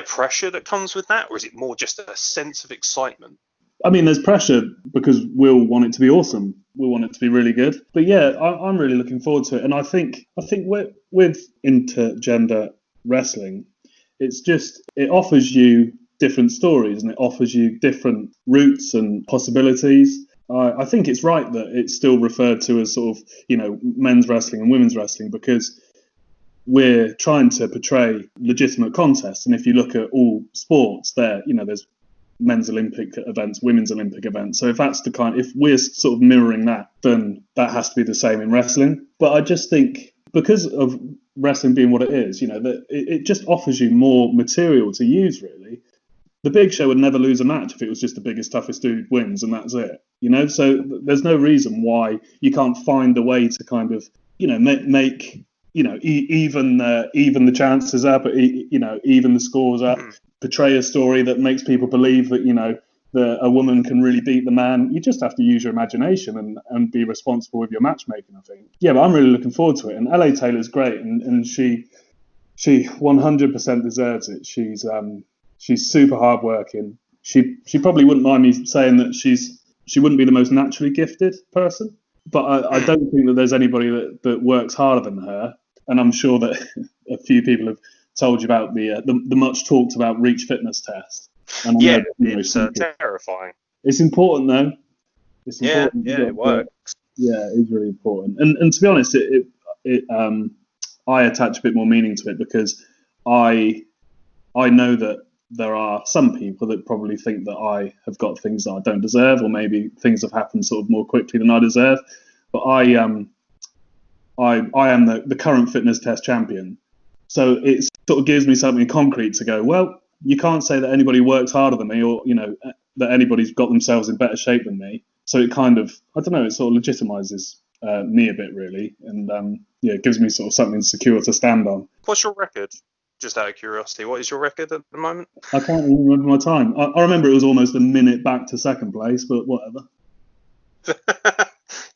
pressure that comes with that, or is it more just a sense of excitement? I mean, there's pressure because we'll want it to be awesome. We want it to be really good. But yeah, I'm really looking forward to it. And I think with intergender wrestling, it offers you different stories, and it offers you different routes and possibilities. I think it's right that it's still referred to as sort of, men's wrestling and women's wrestling, because we're trying to portray legitimate contests. And if you look at all sports, there's men's Olympic events, women's Olympic events. So if we're sort of mirroring that, then that has to be the same in wrestling. But I just think because of wrestling being what it is, that it just offers you more material to use, really. The Big Show would never lose a match if it was just the biggest, toughest dude wins and that's it. So there's no reason why you can't find a way to kind of, make even the chances up, even the scores up, portray a story that makes people believe that, that a woman can really beat the man. You just have to use your imagination and be responsible with your matchmaking, I think. Yeah, but I'm really looking forward to it. And LA Taylor's great, and she 100% deserves it. She's super hardworking. She probably wouldn't mind me saying that she wouldn't be the most naturally gifted person, but I don't think that there's anybody that works harder than her. And I'm sure that a few people have told you about the much talked about Reach fitness test. And it's terrifying. It's important though. It's important. Yeah, it works. Yeah, it is really important. And to be honest, I attach a bit more meaning to it because I know that there are some people that probably think that I have got things that I don't deserve, or maybe things have happened sort of more quickly than I deserve. But I am the current fitness test champion. So it sort of gives me something concrete to go, well, you can't say that anybody works harder than me, or, that anybody's got themselves in better shape than me. So it kind of, I don't know, it sort of legitimizes me a bit, really. And it gives me sort of something secure to stand on. What's your record? Just out of curiosity, what is your record at the moment? I can't even remember my time. I remember it was almost a minute back to second place, but whatever.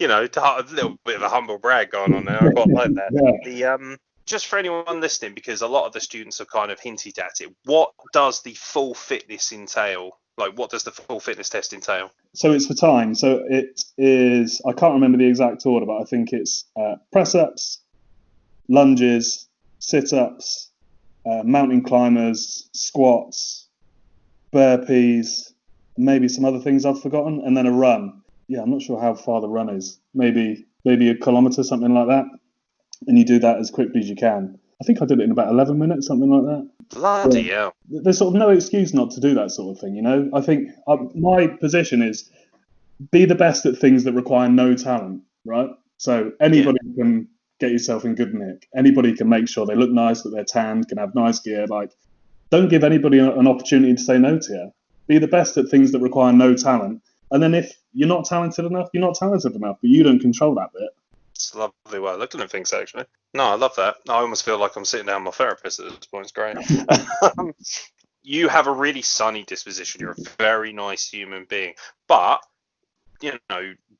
A little bit of a humble brag going on there. I quite like that. Yeah. Just for anyone listening, because a lot of the students have kind of hinted at it, what does the full fitness entail? Like, what does the full fitness test entail? So it's for time. So it is, I can't remember the exact order, but I think it's press-ups, lunges, sit-ups, mountain climbers, squats, burpees, maybe some other things I've forgotten, and then a run. Yeah, I'm not sure how far the run is. Maybe a kilometre, something like that. And you do that as quickly as you can. I think I did it in about 11 minutes, something like that. Bloody hell. There's sort of no excuse not to do that sort of thing, I think my position is be the best at things that require no talent, right? So anybody can get yourself in good nick. Anybody can make sure they look nice, that they're tanned, can have nice gear. Like, don't give anybody an opportunity to say no to you. Be the best at things that require no talent. And then if you're not talented enough, you're not talented enough, but you don't control that bit. It's a lovely way of looking at things, actually. No, I love that. I almost feel like I'm sitting down with my therapist at this point. It's great. You have a really sunny disposition. You're a very nice human being. But,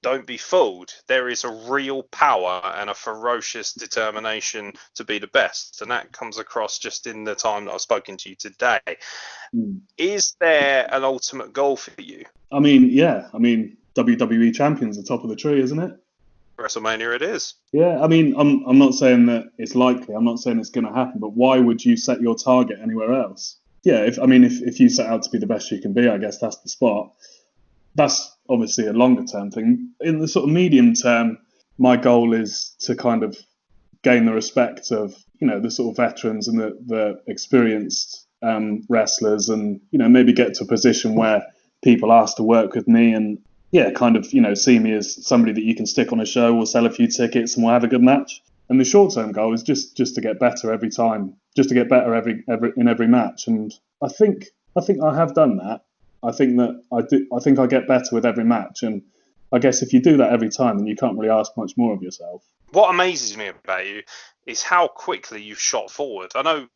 don't be fooled. There is a real power and a ferocious determination to be the best. And that comes across just in the time that I've spoken to you today. Is there an ultimate goal for you? I mean, WWE champion's the top of the tree, isn't it? WrestleMania it is. Yeah, I mean, I'm not saying that it's likely. I'm not saying it's going to happen. But why would you set your target anywhere else? Yeah, if you set out to be the best you can be, I guess that's the spot. That's obviously a longer term thing. In the sort of medium term, my goal is to kind of gain the respect of, the sort of veterans and the experienced wrestlers, and, maybe get to a position where people ask to work with me and, kind of, see me as somebody that you can stick on a show, we'll sell a few tickets and we'll have a good match. And the short term goal is just to get better every time, just to get better in every match. And I think I have done that. I think that I think I get better with every match, and I guess if you do that every time, then you can't really ask much more of yourself. What amazes me about you is how quickly you've shot forward. I know,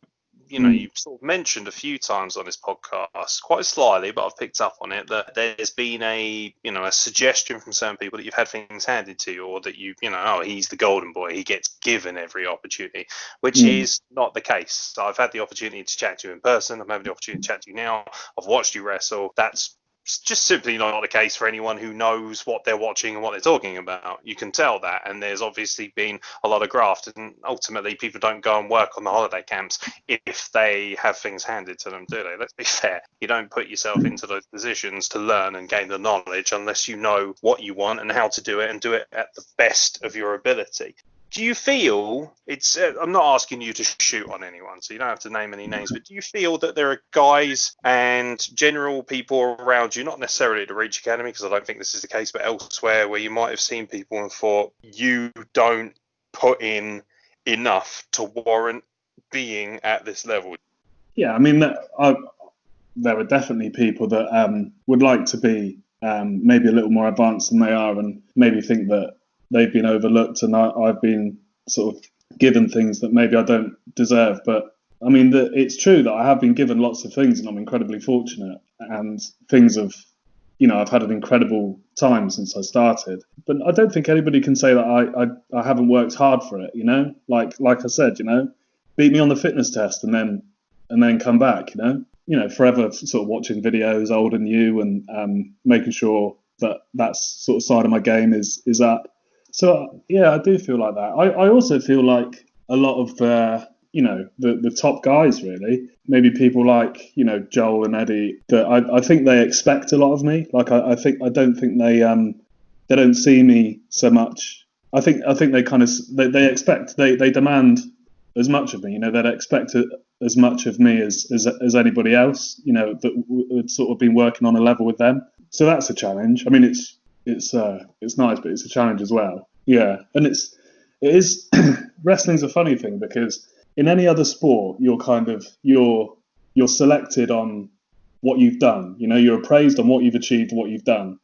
you've sort of mentioned a few times on this podcast, quite slyly, but I've picked up on it, that there's been a suggestion from certain people that you've had things handed to you, or that he's the golden boy, he gets given every opportunity, which is not the case. So I've had the opportunity to chat to you in person. I'm having the opportunity to chat to you now. I've watched you wrestle. That's just simply not the case for anyone who knows what they're watching and what they're talking about. You can tell that, and there's obviously been a lot of graft, and ultimately people don't go and work on the holiday camps if they have things handed to them, do they? Let's be fair. You don't put yourself into those positions to learn and gain the knowledge unless you know what you want and how to do it, and do it at the best of your ability. Do you feel it's? I'm not asking you to shoot on anyone, so you don't have to name any names. But do you feel that there are guys and general people around you, not necessarily at the Reach Academy, because I don't think this is the case, but elsewhere, where you might have seen people and thought you don't put in enough to warrant being at this level? Yeah, I mean, there are definitely people that would like to be maybe a little more advanced than they are, and maybe think that they've been overlooked and I've been sort of given things that maybe I don't deserve. But I mean, it's true that I have been given lots of things, and I'm incredibly fortunate, and things have, I've had an incredible time since I started. But I don't think anybody can say that I haven't worked hard for it, like I said, beat me on the fitness test and then come back, forever sort of watching videos, old and new, and making sure that sort of side of my game is up. So yeah, I do feel like that. I also feel like a lot of the top guys, really, maybe people like Joel and Eddie, that I think they expect a lot of me. Like I don't think they don't see me so much. I think they kind of they expect, they demand as much of me. They'd expect as much of me as anybody else. That would sort of been working on a level with them. So that's a challenge. I mean, it's nice, but it's a challenge as well. Yeah, and it is. Wrestling's a funny thing, because in any other sport, you're selected on what you've done. You're appraised on what you've achieved, what you've done.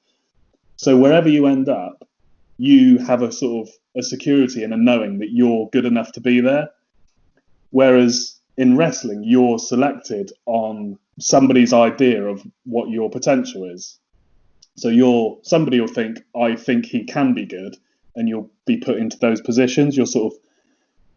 So wherever you end up, you have a sort of a security and a knowing that you're good enough to be there. Whereas in wrestling, you're selected on somebody's idea of what your potential is. So somebody will think, I think he can be good, and you'll be put into those positions.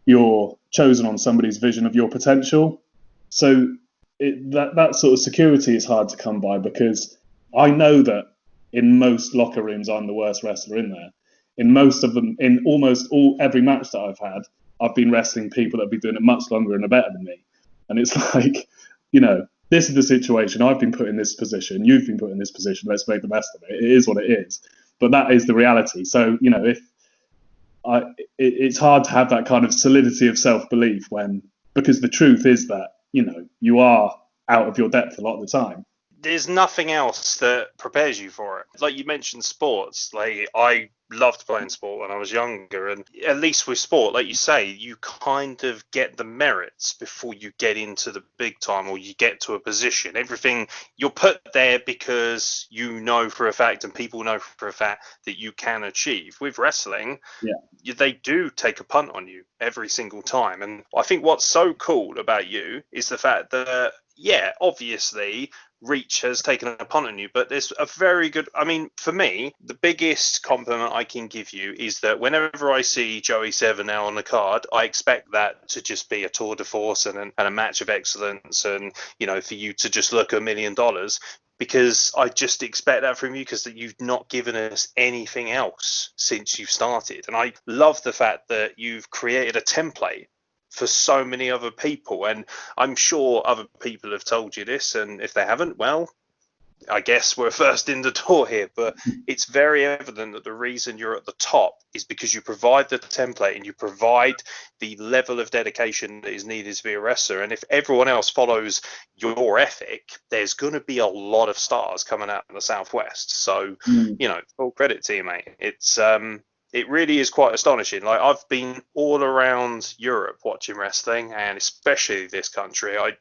You're chosen on somebody's vision of your potential. So that sort of security is hard to come by, because I know that in most locker rooms, I'm the worst wrestler in there. In most of them, in almost every match that I've had, I've been wrestling people that have been doing it much longer and are better than me. And it's like, this is the situation. I've been put in this position. You've been put in this position. Let's make the best of it. It is what it is. But that is the reality. So, it's hard to have that kind of solidity of self-belief because the truth is that, you are out of your depth a lot of the time. There's nothing else that prepares you for it. Like you mentioned sports, like I loved playing sport when I was younger, and at least with sport, like you say, you kind of get the merits before you get into the big time, or you get to a position. Everything, you're put there because you know for a fact, and people know for a fact, that you can achieve. With wrestling, they do take a punt on you every single time. And I think what's so cool about you is the fact that, obviously Reach has taken a punt on you, but there's a very good, I mean, for me, the biggest compliment I can give you is that whenever I see Joey Se7en now on the card, I expect that to just be a tour de force and a match of excellence, and for you to just look $1 million, because I just expect that from you, because that you've not given us anything else since you've started. And I love the fact that you've created a template for so many other people, and I'm sure other people have told you this, and if they haven't, well, I guess we're first in the door here. But it's very evident that the reason you're at the top is because you provide the template and you provide the level of dedication that is needed to be a wrestler. And if everyone else follows your ethic, there's going to be a lot of stars coming out in the Southwest. So full credit to you, mate. It really is quite astonishing. Like, I've been all around Europe watching wrestling, and especially this country. I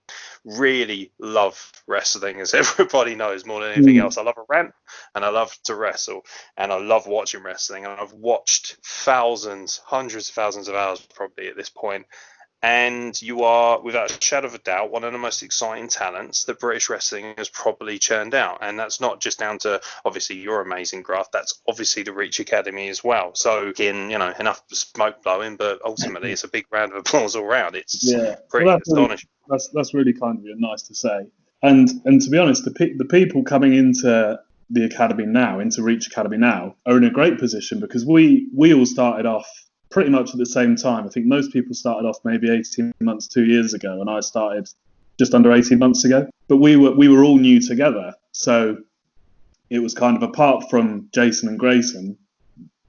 really love wrestling, as everybody knows, more than anything else. I love a rant, and I love to wrestle, and I love watching wrestling. And I've watched hundreds of thousands of hours probably at this point. And you are, without a shadow of a doubt, one of the most exciting talents that British wrestling has probably churned out. And that's not just down to, obviously, your amazing graft. That's obviously the Reach Academy as well. So, again, enough smoke blowing, but ultimately it's a big round of applause all round. It's pretty astonishing. That's really kind of you and nice to say. And to be honest, the people coming into the academy now, into Reach Academy now, are in a great position, because we all started off pretty much at the same time. I think most people started off maybe 18 months, 2 years ago, and I started just under 18 months ago. But we were all new together, so it was kind of, apart from Jason and Grayson,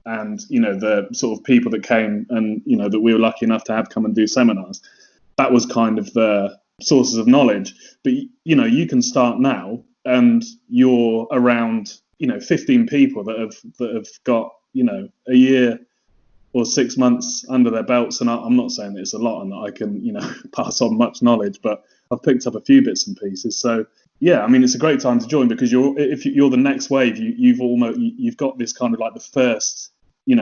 and the sort of people that came and that we were lucky enough to have come and do seminars, that was kind of the sources of knowledge. But you can start now and you're around 15 people that have got a year or 6 months under their belts, and I'm not saying that it's a lot and that I can pass on much knowledge, but I've picked up a few bits and pieces. So yeah, I mean, it's a great time to join, because if you're the next wave, you've got this kind of like the first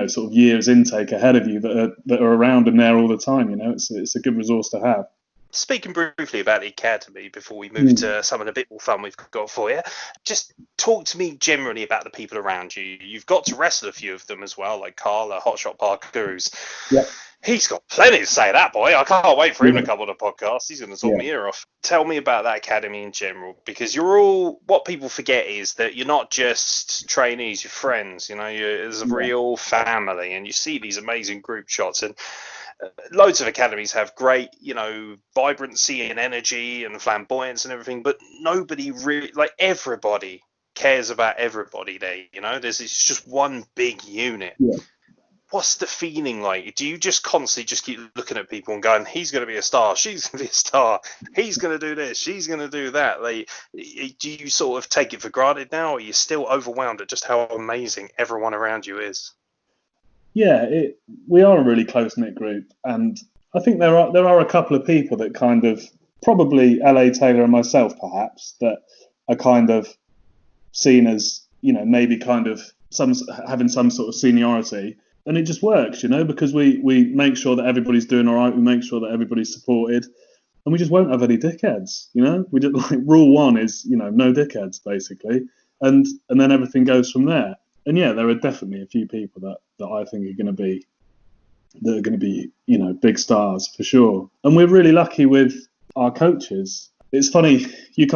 sort of year's intake ahead of you that are around and there all the time. It's a good resource to have. Speaking briefly about the academy before we move to some of the bit more fun we've got for you, just talk to me generally about the people around you. You've got to wrestle a few of them as well, like Carl, Hotshot Parker, he's got plenty to say, that boy. I can't wait for him to come on the podcast. He's going to talk me ear off. Tell me about that academy in general, because what people forget is that you're not just trainees, you're friends. There's a real family, and you see these amazing group shots. And loads of academies have great, vibrancy and energy and flamboyance and everything, but nobody really, everybody cares about everybody there. It's just one big unit. Yeah. What's the feeling like? Do you just constantly just keep looking at people and going, he's going to be a star, she's going to be a star, he's going to do this, she's going to do that? Do you sort of take it for granted now, or are you still overwhelmed at just how amazing everyone around you is? Yeah, we are a really close-knit group, and I think there are a couple of people that kind of, probably LA Taylor and myself perhaps, that are kind of seen as, maybe kind of having some sort of seniority, and it just works, because we make sure that everybody's doing all right, we make sure that everybody's supported, and we just won't have any dickheads, We just, rule one is, no dickheads, basically, and then everything goes from there. And yeah, there are definitely a few people that I think are going to be, big stars for sure. And we're really lucky with our coaches. It's funny, you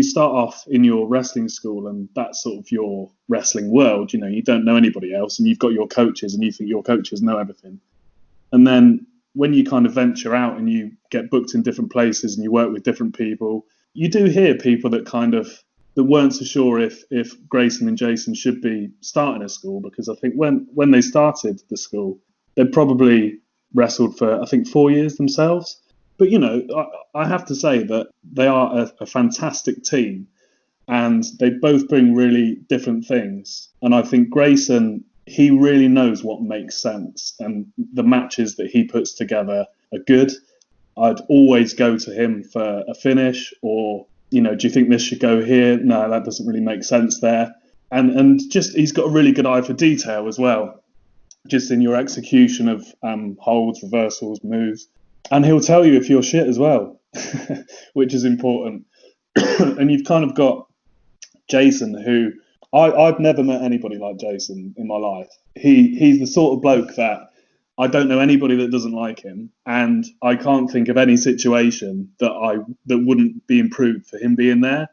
start off in your wrestling school, and that's sort of your wrestling world. You don't know anybody else, and you've got your coaches, and you think your coaches know everything. And then when you kind of venture out and you get booked in different places and you work with different people, you do hear people that that weren't so sure if Grayson and Jason should be starting a school, because I think when they started the school, they'd probably wrestled for, I think, 4 years themselves. But, I have to say that they are a fantastic team, and they both bring really different things. And I think Grayson, he really knows what makes sense, and the matches that he puts together are good. I'd always go to him for a finish, or do you think this should go here? No, that doesn't really make sense there. And just, he's got a really good eye for detail as well, just in your execution of holds, reversals, moves. And he'll tell you if you're shit as well, which is important. And you've kind of got Jason, who I've never met anybody like Jason in my life. He's the sort of bloke that I don't know anybody that doesn't like him, and I can't think of any situation that wouldn't be improved for him being there.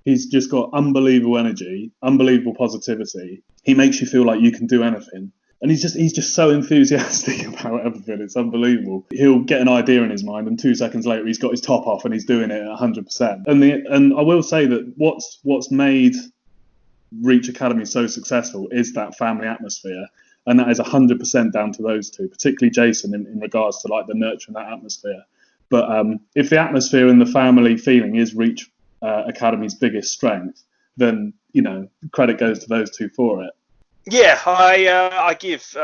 He's just got unbelievable energy, unbelievable positivity. He makes you feel like you can do anything, and he's just so enthusiastic about everything. It's unbelievable. He'll get an idea in his mind, and 2 seconds later he's got his top off and he's doing it at 100%. And I will say that what's made Reach Academy so successful is that family atmosphere. And that is 100% down to those two, particularly Jason in regards to the nurturing that atmosphere. But if the atmosphere and the family feeling is Reach Academy's biggest strength, then, credit goes to those two for it. Yeah, I give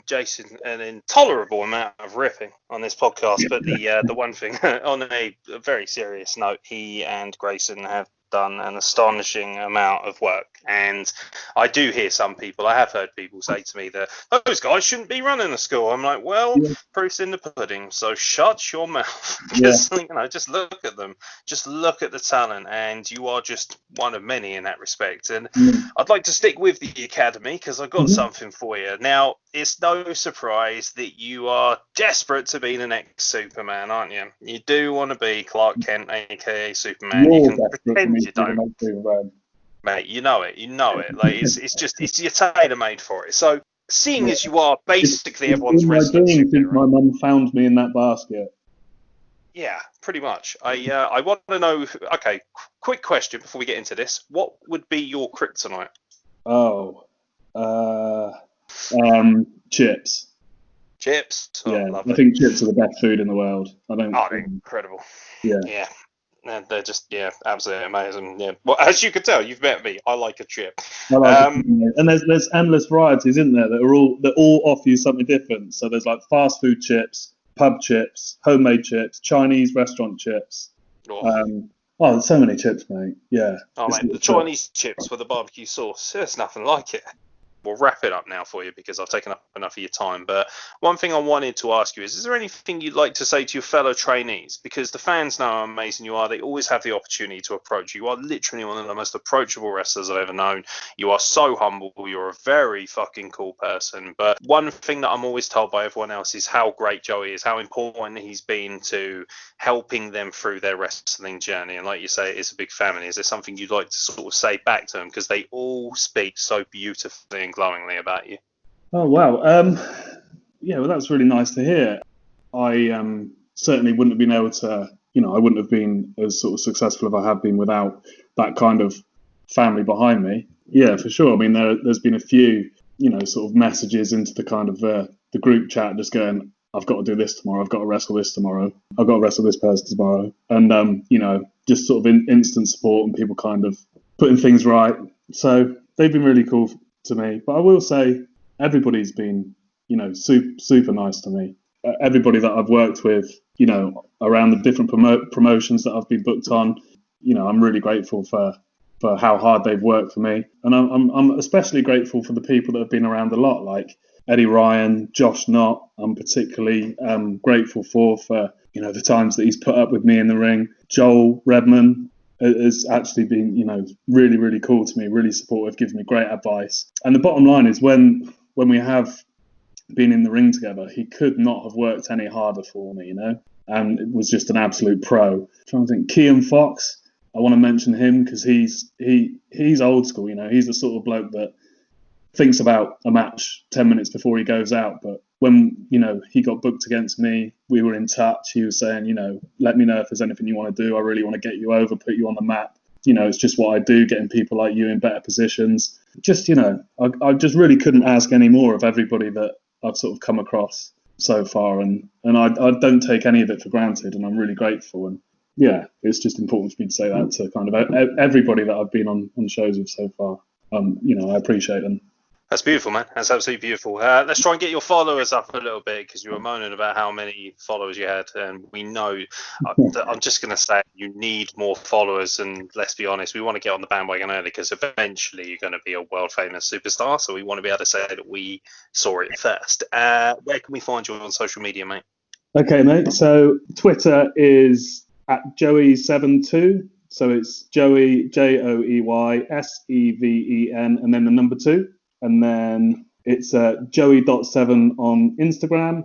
Jason an intolerable amount of ripping on this podcast, but the one thing, on a very serious note, he and Grayson have done an astonishing amount of work, and I do hear I have heard people say to me that those guys shouldn't be running a school. I'm like, well, proof's in the pudding, so shut your mouth. Just just look at them, just look at the talent, and you are just one of many in that respect. And I'd like to stick with the academy, because I've got something for you. Now, it's no surprise that you are desperate to be the next Superman, aren't you? You do want to be Clark Kent, aka Superman. You can pretend you don't, mate. You know it. You're tailor-made for it. So, seeing as you are basically everyone's resident superhero, my mum found me in that basket. Yeah, pretty much. I want to know. Okay, quick question before we get into this: what would be your kryptonite? Oh, Chips. Chips. Oh, Yeah, lovely. I think chips are the best food in the world. I don't. Oh, they're incredible. Yeah. Yeah. And they're just, absolutely amazing. Yeah. Well, as you can tell, you've met me. I like a chip. I like it. And there's endless varieties, isn't there? That all offer you something different. So there's like fast food chips, pub chips, homemade chips, Chinese restaurant chips. There's so many chips, mate. Yeah. Oh, mate, the Chinese chips with the barbecue sauce, there's nothing like it. We'll wrap it up now for you because I've taken up enough of your time. But one thing I wanted to ask you is there anything you'd like to say to your fellow trainees? Because the fans know how amazing you are. They always have the opportunity to approach you. You are literally one of the most approachable wrestlers I've ever known. You are so humble. You're a very fucking cool person. But one thing that I'm always told by everyone else is how great Joey is, how important he's been to helping them through their wrestling journey. And like you say, it's a big family. Is there something you'd like to sort of say back to them? Because they all speak so beautifully and glowingly about you. Oh, wow. Well, that's really nice to hear. I certainly wouldn't have been able to, I wouldn't have been as sort of successful if I had been without that kind of family behind me. Yeah, for sure. I mean, there's been a few, sort of messages into the kind of the group chat just going, I've got to do this tomorrow. I've got to wrestle this tomorrow. I've got to wrestle this person tomorrow. And, just sort of instant support and people kind of putting things right. So they've been really cool to me. But I will say everybody's been, super nice to me. Everybody that I've worked with, around the different promotions that I've been booked on, I'm really grateful for how hard they've worked for me. And I'm especially grateful for the people that have been around a lot, like Eddie Ryan, Josh Knott. I'm particularly grateful for the times that he's put up with me in the ring. Joel Redman has actually been, really, really cool to me, really supportive, gives me great advice. And the bottom line is when we have been in the ring together, he could not have worked any harder for me, and it was just an absolute pro. I'm trying to think, Kean Fox, I want to mention him because he's old school, he's the sort of bloke that thinks about a match 10 minutes before he goes out. But when, he got booked against me, we were in touch. He was saying, let me know if there's anything you want to do. I really want to get you over, put you on the map. It's just what I do, getting people like you in better positions. Just, I just really couldn't ask any more of everybody that I've sort of come across so far. And I don't take any of it for granted, and I'm really grateful. And yeah, it's just important for me to say that to kind of everybody that I've been on shows with so far. I appreciate them. That's beautiful, man. That's absolutely beautiful. Let's try and get your followers up a little bit because you were moaning about how many followers you had, and we know. I'm just going to say you need more followers, and let's be honest, we want to get on the bandwagon early because eventually you're going to be a world famous superstar. So we want to be able to say that we saw it first. Where can we find you on social media, mate? Okay, mate. So Twitter is at Joey7en. So it's Joey, Joey, Seven, and then the number 2. And then it's Joey.7 on Instagram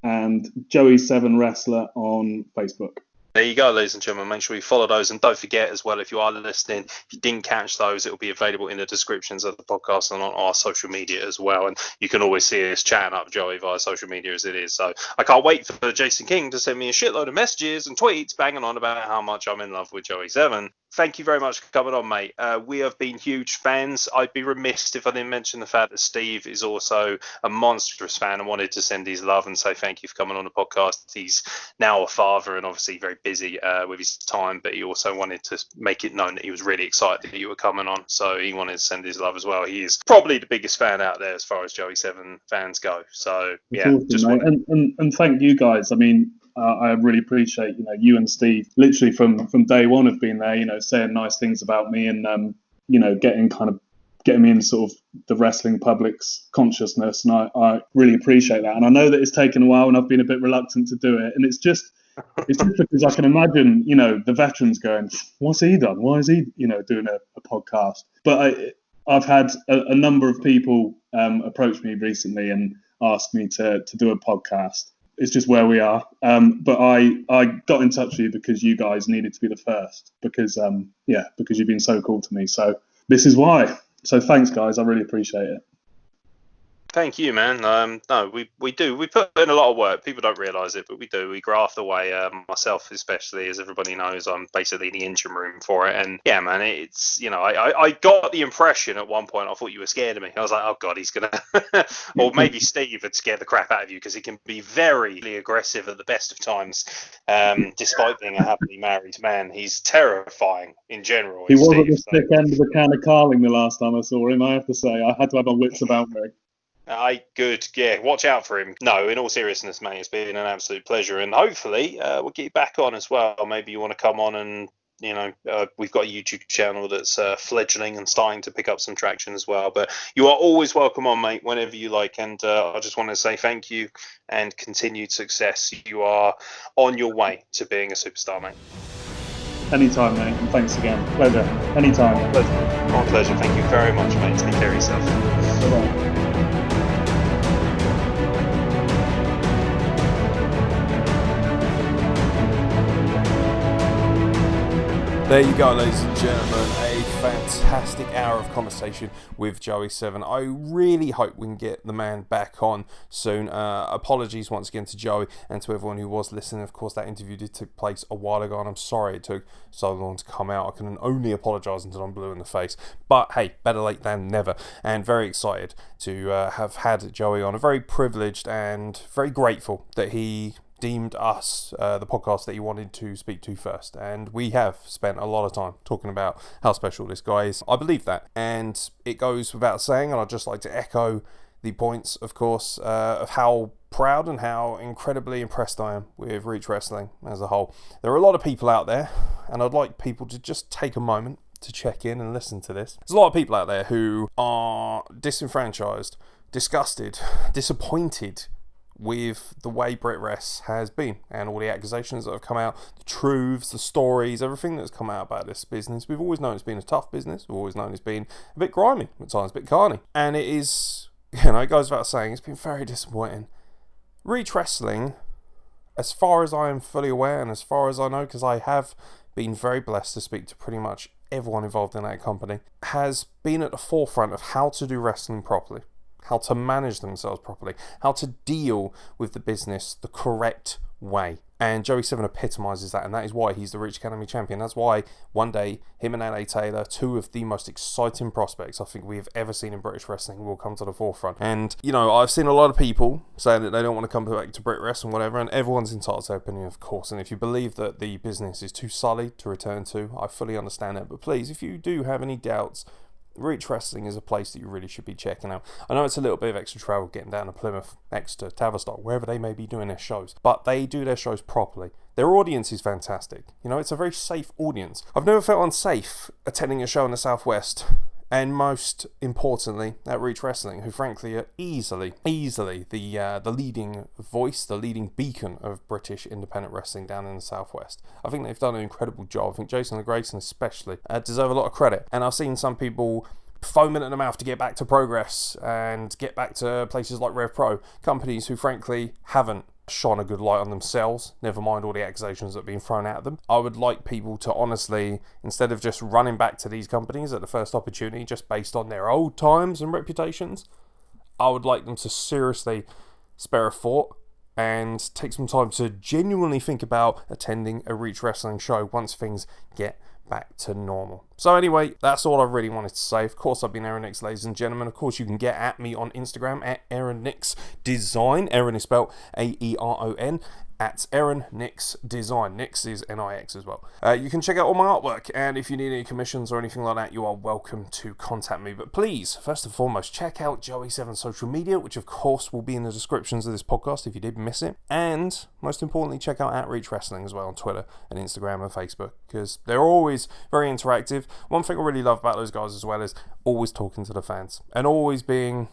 and Joey7 Wrestler on Facebook. There you go, ladies and gentlemen. Make sure you follow those. And don't forget as well, if you are listening, if you didn't catch those, it will be available in the descriptions of the podcast and on our social media as well. And you can always see us chatting up Joey via social media as it is. So I can't wait for Jason King to send me a shitload of messages and tweets banging on about how much I'm in love with Joey7. Thank you very much for coming on, mate. We have been huge fans. I'd be remiss if I didn't mention the fact that Steve is also a monstrous fan and wanted to send his love and say thank you for coming on the podcast. He's now a father and obviously very busy with his time, but he also wanted to make it known that he was really excited that you were coming on. So he wanted to send his love as well. He is probably the biggest fan out there as far as Joey7 fans go. So yeah, awesome, just and thank you guys. I mean, I really appreciate, you and Steve literally from day one have been there, saying nice things about me and, getting me in sort of the wrestling public's consciousness. And I really appreciate that. And I know that it's taken a while and I've been a bit reluctant to do it. And it's just because I can imagine, the veterans going, what's he done? Why is he, doing a podcast? But I've had a number of people approach me recently and ask me to do a podcast. It's just where we are. But I got in touch with you because you guys needed to be the first because you've been so cool to me. So this is why. So thanks, guys. I really appreciate it. Thank you, man. No, we do. We put in a lot of work. People don't realise it, but we do. We graft away. Myself, especially, as everybody knows, I'm basically the engine room for it. And yeah, man, it's I got the impression at one point I thought you were scared of me. I was like, oh god, he's gonna, or maybe Steve had scared the crap out of you because he can be very aggressive at the best of times. Despite being a happily married man, he's terrifying in general. He was at the thick end of the can of Carling the last time I saw him. I have to say, I had to have my wits about me. Good. Yeah, watch out for him. No, in all seriousness, mate, it's been an absolute pleasure, and hopefully we'll get you back on as well. Maybe you want to come on and, we've got a YouTube channel that's fledgling and starting to pick up some traction as well. But you are always welcome on, mate, whenever you like. And I just want to say thank you and continued success. You are on your way to being a superstar, mate. Anytime, mate, and thanks again. Pleasure. Anytime. My pleasure. Thank you very much, mate. Take care of yourself. Bye-bye. There you go, ladies and gentlemen, a fantastic hour of conversation with Joey Se7en. I really hope we can get the man back on soon. Apologies once again to Joey and to everyone who was listening. Of course, that interview did take place a while ago, and I'm sorry it took so long to come out. I can only apologise until I'm blue in the face. But hey, better late than never. And very excited to have had Joey on. I'm very privileged and very grateful that he deemed us the podcast that he wanted to speak to first, and we have spent a lot of time talking about how special this guy is. I believe that, and it goes without saying, and I'd just like to echo the points, of course, of how proud and how incredibly impressed I am with Reach Wrestling as a whole. There are a lot of people out there, and I'd like people to just take a moment to check in and listen to this. There's a lot of people out there who are disenfranchised, disgusted, disappointed with the way BritWres has been and all the accusations that have come out, the truths, the stories, everything that's come out about this business. We've always known it's been a tough business. We've always known it's been a bit grimy at times, a bit carny. And it is, it goes without saying, it's been very disappointing. Reach Wrestling, as far as I am fully aware and as far as I know, because I have been very blessed to speak to pretty much everyone involved in that company, has been at the forefront of how to do wrestling properly, how to manage themselves properly, how to deal with the business the correct way. And Joey Se7en epitomises that, and that is why he's the Reach Academy champion. That's why one day him and LA Taylor, two of the most exciting prospects I think we have ever seen in British wrestling, will come to the forefront. And, I've seen a lot of people saying that they don't want to come back to Brit Wrestling and whatever, and everyone's entitled to their opinion, of course. And if you believe that the business is too sullied to return to, I fully understand that. But please, if you do have any doubts, Reach Wrestling is a place that you really should be checking out. I know it's a little bit of extra travel getting down to Plymouth, Exeter, Tavistock, wherever they may be doing their shows, but they do their shows properly. Their audience is fantastic. It's a very safe audience. I've never felt unsafe attending a show in the Southwest, and most importantly at Reach Wrestling, who frankly are easily the leading voice, the leading beacon of British independent wrestling down in the Southwest. I think they've done an incredible job. I think Jason and Grayson especially deserve a lot of credit, and I've seen some people foaming at the mouth to get back to Progress and get back to places like Rev Pro, companies who frankly haven't shone a good light on themselves, never mind all the accusations that have been thrown at them. I would like people to honestly, instead of just running back to these companies at the first opportunity just based on their old times and reputations, I would like them to seriously spare a thought and take some time to genuinely think about attending a Reach Wrestling show once things get back to normal. So anyway, that's all I really wanted to say. Of course, I've been Aaron Nix, ladies and gentlemen. Of course, you can get at me on Instagram at Aaron Nix Design. Aaron is spelled A-E-R-O-N. At Aaron Nix Design. Nix is N-I-X as well. You can check out all my artwork, and if you need any commissions or anything like that, you are welcome to contact me. But please, first and foremost, check out Joey Se7en's social media, which of course will be in the descriptions of this podcast if you did miss it. And most importantly, check out Outreach Wrestling as well on Twitter and Instagram and Facebook, because they're always very interactive. One thing I really love about those guys as well is always talking to the fans and always being,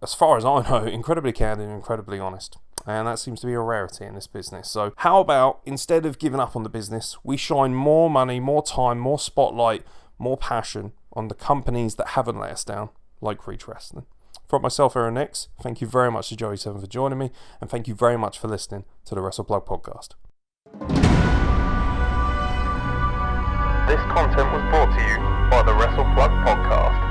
as far as I know, incredibly candid and incredibly honest. And that seems to be a rarity in this business. So how about, instead of giving up on the business, we shine more money, more time, more spotlight, more passion on the companies that haven't let us down, like Reach Wrestling. From myself, Aaron Nix, thank you very much to Joey Se7en for joining me, and thank you very much for listening to the Wrestle Plug podcast. This content was brought to you by the Wrestle Plug podcast.